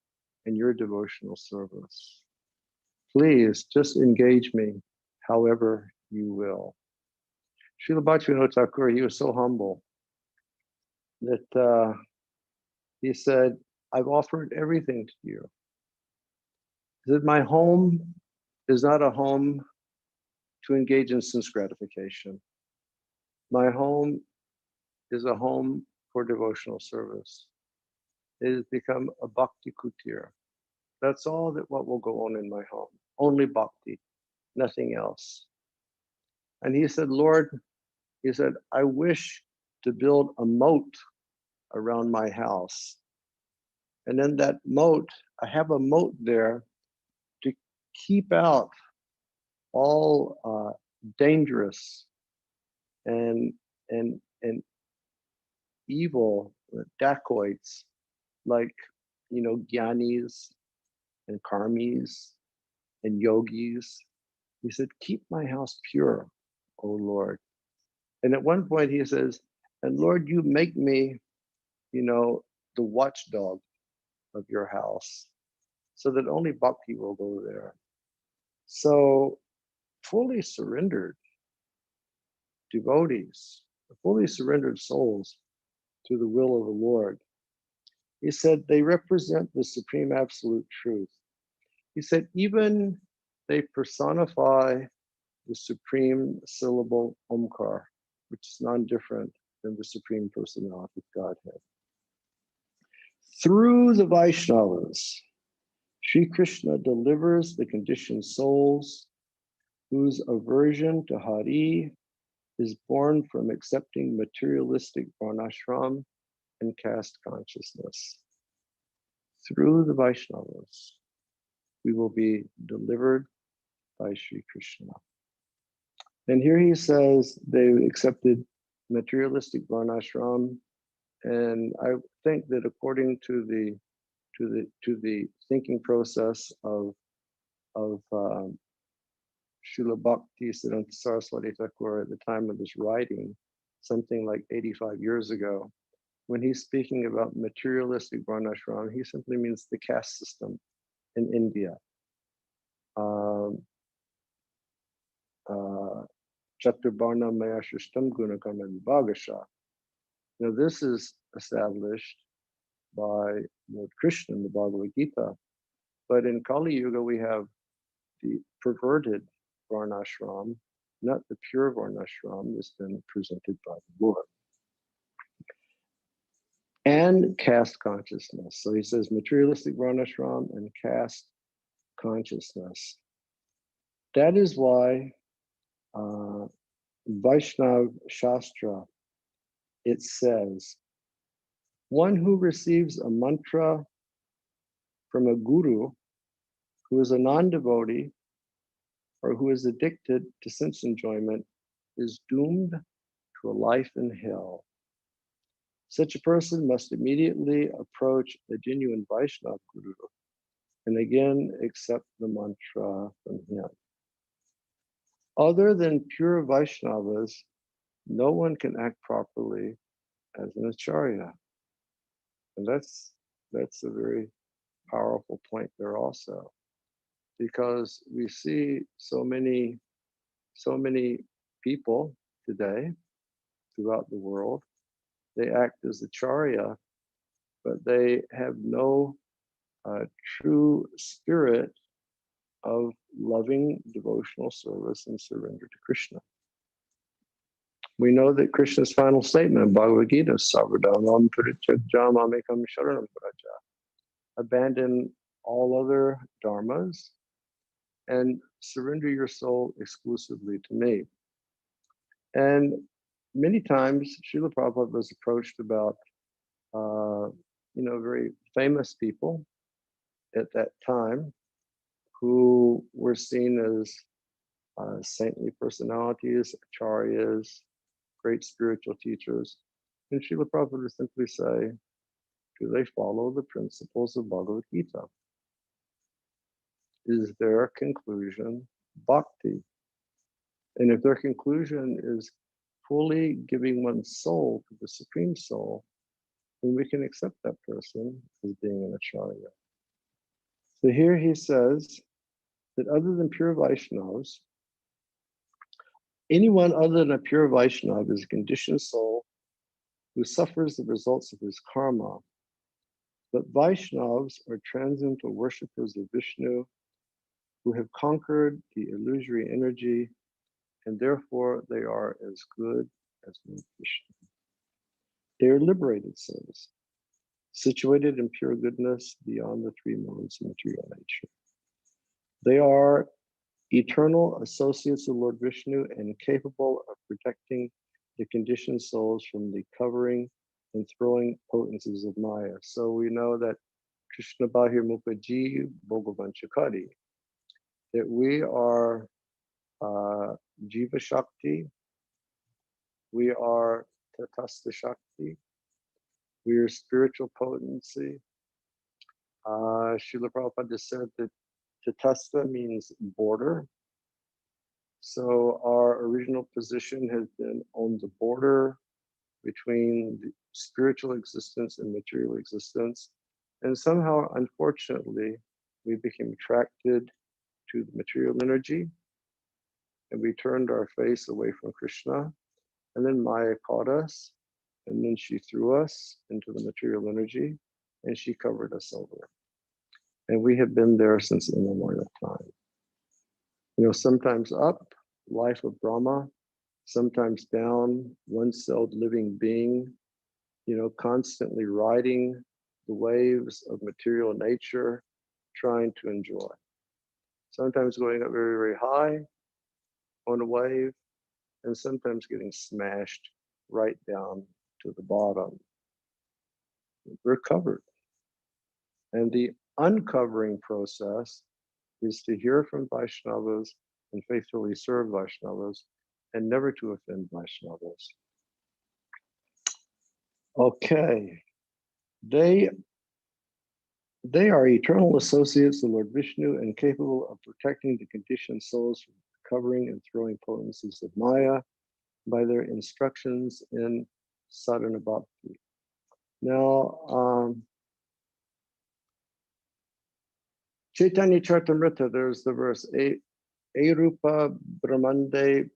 in your devotional service. Please just engage me however you will. Srila Bhaktivinoda Thakur, he was so humble that he said, I've offered everything to you. He said, my home is not a home to engage in sense gratification. My home is a home for devotional service. It has become a bhakti kutir. That's all that what will go on in my home. Only bhakti, nothing else. And he said, Lord, he said, I wish to build a moat around my house. And in that moat, I have a moat there to keep out all dangerous and evil dacoits like, gyanis and karmis and yogis. He said, keep my house pure, O Lord. And at one point he says, and Lord, you make me, the watchdog of your house so that only bhakti will go there. So fully surrendered devotees, fully surrendered souls to the will of the Lord. He said they represent the supreme absolute truth. He said even they personify the supreme syllable Omkar, which is non-different than the supreme personality of Godhead. Through the Vaishnavas, Sri Krishna delivers the conditioned souls whose aversion to Hari is born from accepting materialistic varnashram and caste consciousness. Through the Vaishnavas, we will be delivered by Sri Krishna. And here he says they accepted materialistic varnashram, and I think that according to the thinking process of Srila Bhakti Siddhanta Saraswati Thakur at the time of his writing, something like 85 years ago, when he's speaking about materialistic varnashram, he simply means the caste system in India. Chaturbarna Maya Shishtam Gunakama Vibhagasha. Now this is established by Lord Krishna in the Bhagavad Gita, but in Kali Yuga we have the perverted varnashram, not the pure varnashram that's been presented by the Lord. And caste consciousness. So he says materialistic varnashram and caste consciousness. That is why Vaishnav Shastra, it says, one who receives a mantra from a guru who is a non-devotee or who is addicted to sense enjoyment is doomed to a life in hell. Such a person must immediately approach a genuine Vaishnava guru and again accept the mantra from him. Other than pure Vaishnavas, no one can act properly as an acharya. And that's a very powerful point there also, because we see so many people today throughout the world, they act as acharya, but they have no true spirit of loving devotional service and surrender to Krishna. We know that Krishna's final statement in Bhagavad Gita, Sarvadhamam Parityajya Mamekam Sharanam Vraja, abandon all other dharmas and surrender your soul exclusively to me. And many times, Srila Prabhupada was approached about, very famous people at that time who were seen as saintly personalities, acharyas, great spiritual teachers. And Srila Prabhupada would simply say, do they follow the principles of Bhagavad Gita? Is their conclusion bhakti? And if their conclusion is fully giving one's soul to the Supreme Soul, then we can accept that person as being an acharya. So here he says that other than pure Vaishnavas, anyone other than a pure Vaishnava is a conditioned soul who suffers the results of his karma. But Vaishnavas are transcendental worshippers of Vishnu who have conquered the illusory energy, and therefore they are as good as Lord Vishnu. They are liberated souls, situated in pure goodness beyond the three modes of material nature. They are eternal associates of Lord Vishnu and capable of protecting the conditioned souls from the covering and throwing potencies of Maya. So we know that Krishna Bahir Mukaji Bhagavan Chakari, that we are Jiva Shakti, we are Tatastha Shakti, we are spiritual potency. Srila Prabhupada said that Tatastha means border. So our original position has been on the border between the spiritual existence and material existence. And somehow, unfortunately, we became attracted to the material energy and we turned our face away from Krishna. And then Maya caught us, and then she threw us into the material energy and she covered us over. And we have been there since immemorial time. Sometimes up, life of Brahma, sometimes down, one-celled living being, constantly riding the waves of material nature, trying to enjoy. Sometimes going up very, very high on a wave, and sometimes getting smashed right down to the bottom. We're covered. And the uncovering process is to hear from Vaishnavas and faithfully serve Vaishnavas and never to offend Vaishnavas. Okay. They are eternal associates of Lord Vishnu and capable of protecting the conditioned souls from covering and throwing potencies of Maya by their instructions in sadhana bhakti. Now, Chaitanya Charitamrita, there's the verse, Erupa Brahmande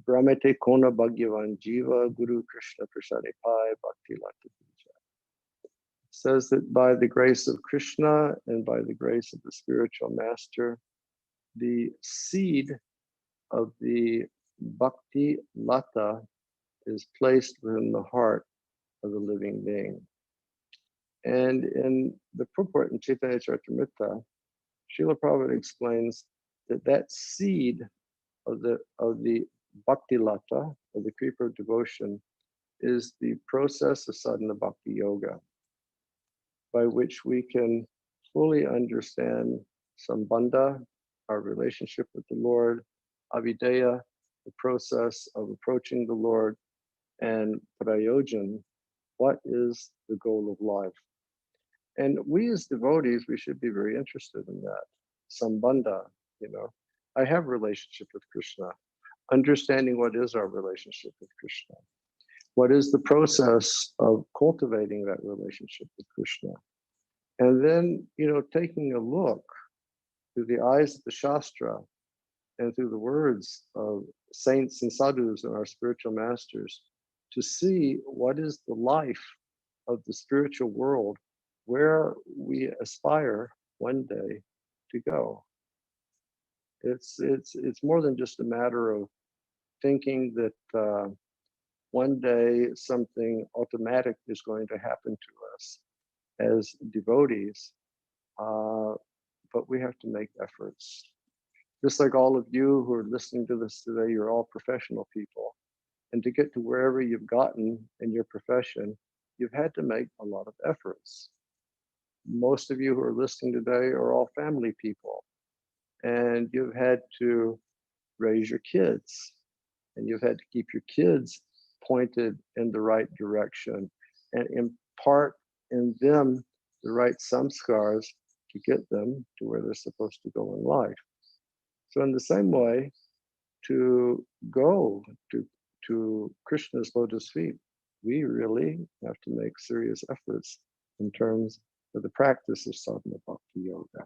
Brahmete Kona Bhagyavan Jiva Guru Krishna Prasade Pai Bhakti Lata Bija. Says that by the grace of Krishna and by the grace of the spiritual master, the seed of the Bhakti Lata is placed within the heart of the living being. And in the purport in Chaitanya Charitamrita, Srila Prabhupada explains that seed of the Bhakti Lata, of the creeper of devotion, is the process of sadhana bhakti yoga, by which we can fully understand sambandha, our relationship with the Lord, avideya, the process of approaching the Lord, and prayojan, what is the goal of life. And we as devotees, we should be very interested in that. Sambandha, I have a relationship with Krishna. Understanding what is our relationship with Krishna. What is the process of cultivating that relationship with Krishna? And then, taking a look through the eyes of the Shastra and through the words of saints and sadhus and our spiritual masters to see what is the life of the spiritual world where we aspire one day to go. It's more than just a matter of thinking that one day something automatic is going to happen to us as devotees, but we have to make efforts. Just like all of you who are listening to this today, you're all professional people. And to get to wherever you've gotten in your profession, you've had to make a lot of efforts. Most of you who are listening today are all family people, and you've had to raise your kids, and you've had to keep your kids pointed in the right direction and impart in them the right samskars to get them to where they're supposed to go in life. So in the same way, to go to Krishna's lotus feet, we really have to make serious efforts in terms of the practice of sadhana bhakti yoga.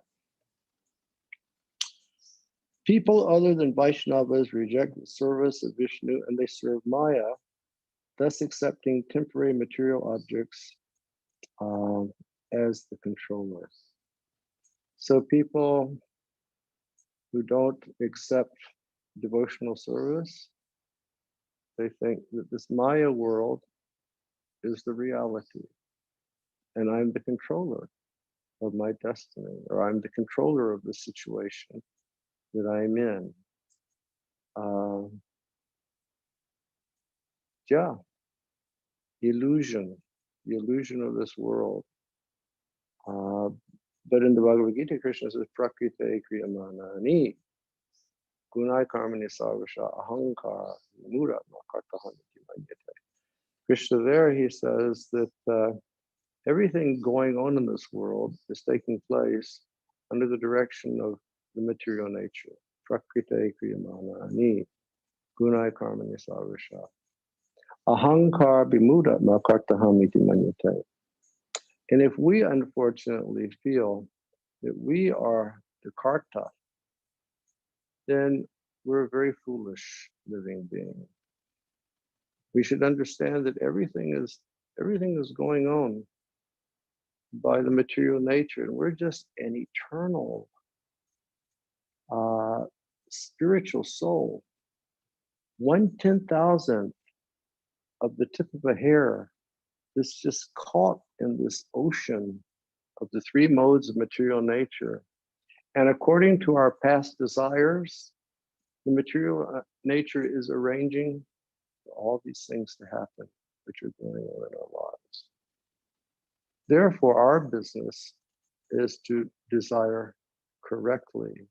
People other than Vaishnavas reject the service of Vishnu and they serve Maya, thus accepting temporary material objects as the controller. So people who don't accept devotional service, they think that this Maya world is the reality, and I'm the controller of my destiny, or I'm the controller of the situation that I'm in. Yeah, illusion, the illusion of this world. But in the Bhagavad Gita, Krishna says, Prakrite kriyamanani, gunai karmani sarvasha ahankara murat makartahaniti manyate. Krishna there, he says that everything going on in this world is taking place under the direction of the material nature. Prakrite kriyamanani, gunai karmani sarvasha ahankar bimuda makartahamiti manyate. And if we unfortunately feel that we are the karta, then we're a very foolish living being. We should understand that everything is going on by the material nature, and we're just an eternal spiritual soul. 1/10,000th of the tip of a hair is just caught in this ocean of the three modes of material nature. And according to our past desires, the material nature is arranging for all these things to happen, which are going on in our lives. Therefore, our business is to desire correctly,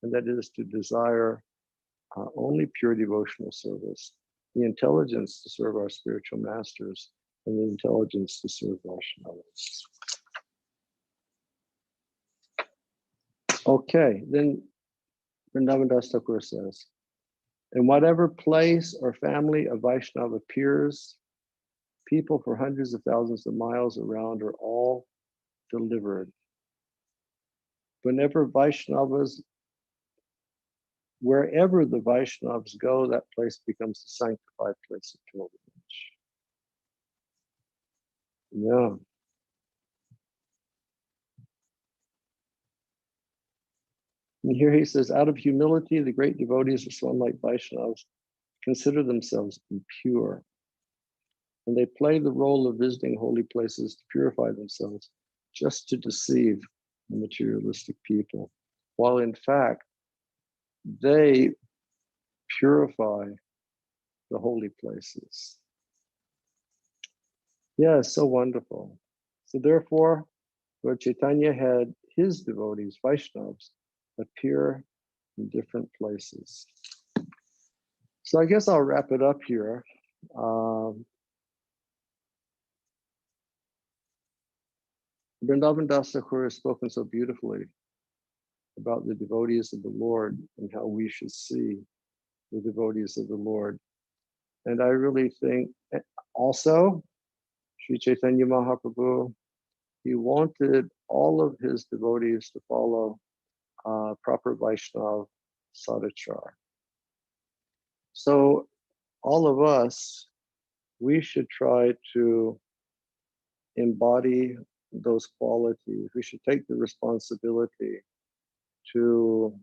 and that is to desire only pure devotional service, the intelligence to serve our spiritual masters, and the intelligence to serve Vaishnavas. Okay, then Vrindavan Das Thakur says, in whatever place or family a Vaishnava appears, people for hundreds of thousands of miles around are all delivered. Wherever the Vaishnavas go, that place becomes a sanctified place of pilgrimage. Yeah. And here he says, out of humility, the great devotees of Swami-like Vaishnavas consider themselves impure. And they play the role of visiting holy places to purify themselves, just to deceive the materialistic people, while in fact, they purify the holy places. Yeah, it's so wonderful. So therefore, Lord Chaitanya had his devotees, Vaishnavas, appear in different places. So I guess I'll wrap it up here. Vrindavan Das Thakur has spoken so beautifully about the devotees of the Lord and how we should see the devotees of the Lord. And I really think also, Sri Chaitanya Mahaprabhu, he wanted all of his devotees to follow proper Vaishnav sadachar. So all of us, we should try to embody those qualities. We should take the responsibility to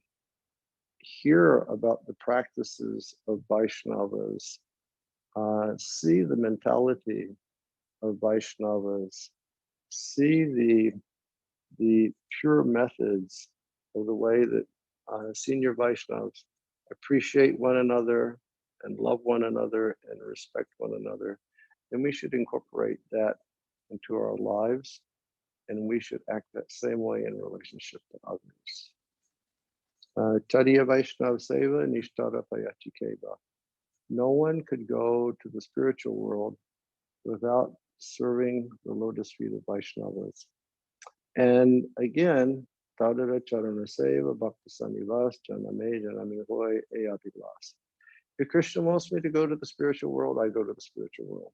hear about the practices of Vaishnavas, see the mentality of Vaishnavas, see the pure methods of the way that senior Vaishnavas appreciate one another and love one another and respect one another. And we should incorporate that into our lives, and we should act that same way in relationship to others. Tadiya Vaishnav Seva Nishtara Payatikeva. No one could go to the spiritual world without serving the lotus feet of Vaishnavas. And again, Tadara Charana Seva Bhakti Sanivas Janame Janame Hoy Eyapilas. If Krishna wants me to go to the spiritual world, I go to the spiritual world.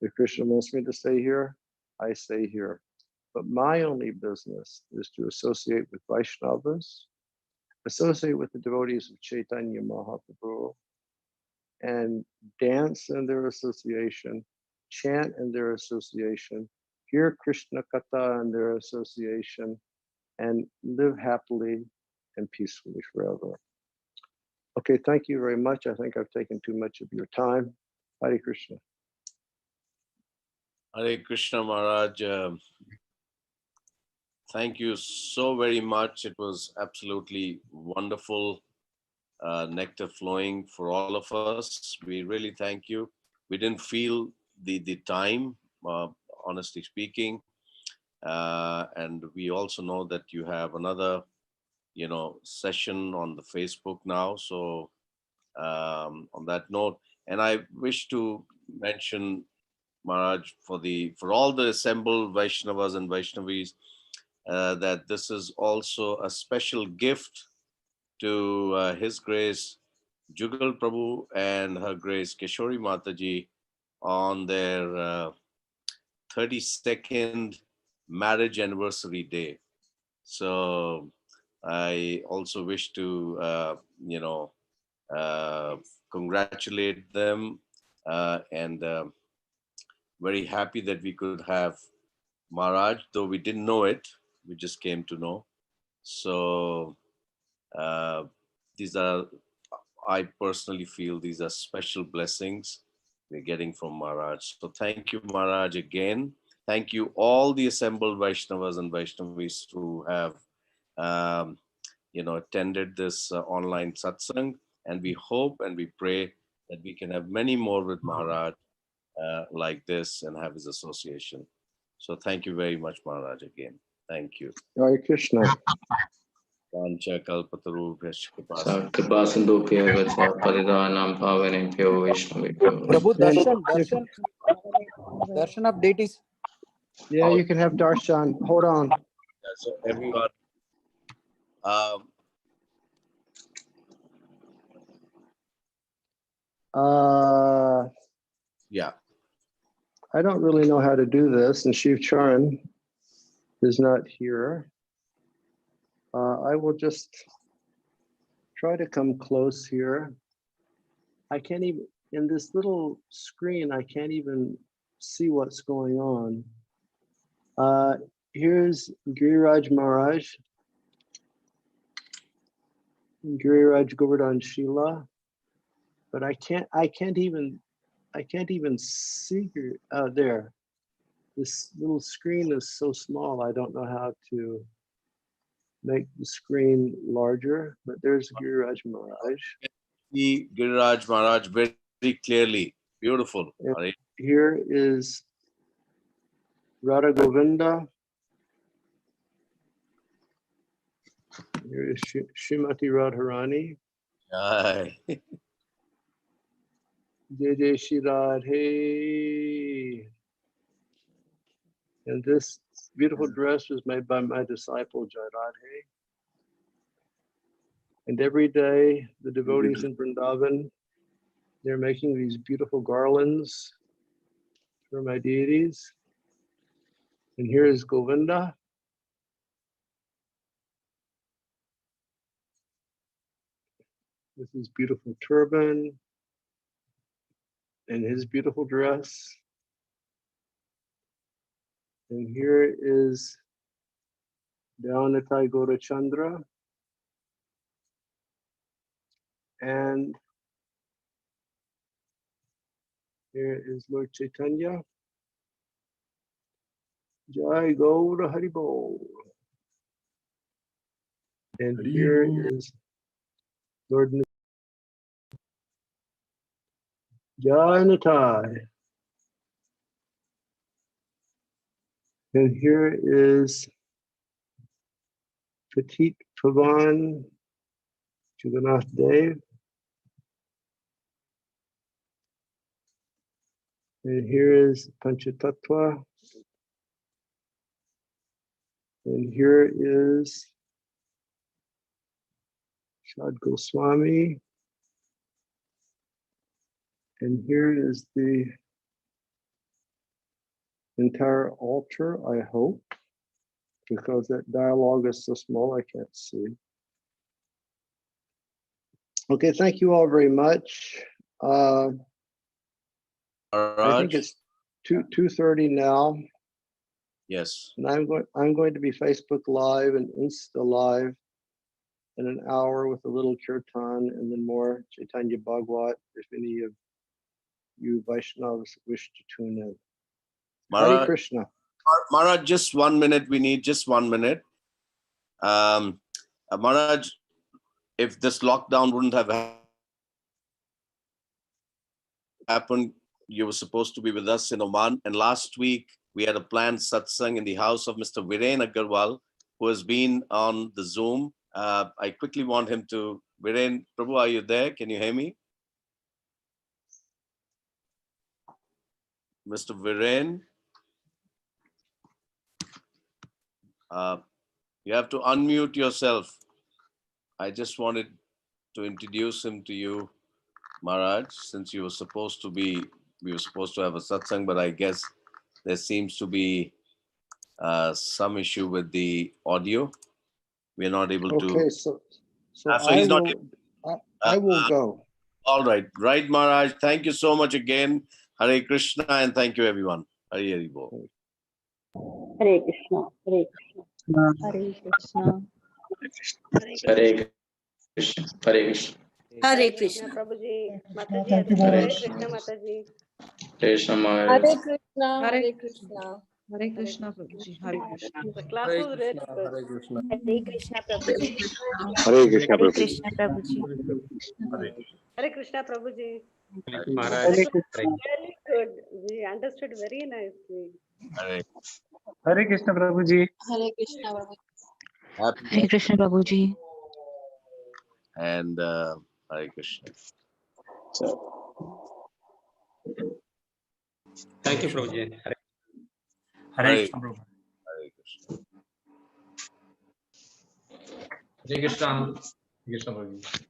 If Krishna wants me to stay here, I stay here. But my only business is to associate with Vaishnavas, associate with the devotees of Chaitanya Mahaprabhu, and dance in their association, chant in their association, hear Krishna Katha in their association, and live happily and peacefully forever. Okay, thank you very much. I think I've taken too much of your time. Hare Krishna. Hare Krishna Maharaj. Thank you so very much. It was absolutely wonderful, nectar flowing for all of us. We really thank you. We didn't feel the time, honestly speaking. And we also know that you have another, session on the Facebook now. So on that note, and I wish to mention, Maharaj, for all the assembled Vaishnavas and Vaishnavis, that this is also a special gift to His Grace Jugal Prabhu and Her Grace Kishori Mataji on their 32nd marriage anniversary day. So I also wish to, congratulate them, and very happy that we could have Maharaj, though we didn't know it, we just came to know. So these are, I personally feel these are special blessings we're getting from Maharaj. So thank you, Maharaj, again. Thank you, all the assembled Vaishnavas and Vaishnavis who have, attended this online satsang. And we hope and we pray that we can have many more with Maharaj like this and have his association. So thank you very much, Maharaj, again. Thank you. Hare Krishna. Vancha kalpatarubhyaścha kripasindhu. कृपा सिंधु परिदानाम पावनेभ्यो वैष्णवेभ्यो Prabhu, And darshan of deities. yeah, you can have darshan. Hold on. So everyone, yeah. I don't really know how to do this, and Shiv Charan is not here. I will just try to come close here. I can't even, in this little screen, I can't even see what's going on. Here's Giriraj Maharaj, Giriraj Govardhan Shila, but I can't even see there. This little screen is so small, I don't know how to make the screen larger, but there's Giriraj Maharaj. See Giriraj Maharaj very, very clearly. Beautiful. And here is Radha Govinda. Here is Srimati Radharani. Aye. Jai Jai Shri Radhe. And this beautiful dress was made by my disciple Jai Radhe. And every day, the devotees in Vrindavan, they're making these beautiful garlands for my deities. And here is Govinda. With his beautiful turban and his beautiful dress. And here is Dhyanatai Gaurachandra. And here is Lord Chaitanya. Jai Gaura Haribol. And here is Lord Jai Natai. And here is Petit Pavan Jagannath Dev. And here is Panchatattva. And here is Shad Goswami. And here is the entire altar, I hope, because that dialogue is so small I can't see. Okay, thank you all very much. I think it's 2:30 now, Yes. and I'm going to be Facebook Live and Insta Live in an hour with a little kirtan and then more Chaitanya Bhagwat if any of you Vaishnavas wish to tune in. Hare Krishna. Maharaj, just 1 minute. We need just 1 minute. Maharaj, if this lockdown wouldn't have happened, you were supposed to be with us in Oman. And last week, we had a planned satsang in the house of Mr. Viren Agarwal, who has been on the Zoom. I quickly want him to, Viren, Prabhu, are you there? Can you hear me? Mr. Viren, you have to unmute yourself. I just wanted to introduce him to you, Maharaj, since you were supposed to be, we were supposed to have a satsang, but I guess there seems to be some issue with the audio. We're not able to. Okay, so He's not. I will go. All right, right, Maharaj. Thank you so much again. Hare Krishna, and thank you, everyone. Hare Hare Bol. Hare Krishna. Hare Krishna. Hare Krishna. Hare Krishna. Hare Krishna. Hare Krishna. Prabhuji, Thank you very much. Krishna Mataji. Krishna Maharaj. Hare Krishna. Hare Krishna. Hare Krishna, Prabhuji. Hare Krishna. The class was really good. Hare Krishna. Hare Krishna Prabhuji. Hare Krishna. Hare Krishna Prabhuji. Hare Krishna Prabhuji. Maharaj. Really good. We understood very nicely. Hare Krishna, Prabhuji. Hare Krishna. Happy Krishna Prabhuji. and Hare Krishna. Thank you, Prabhuji. Hare Krishna, Prabhu. Hare Krishna. Hare Krishna. Hare Krishna, Prabhuji.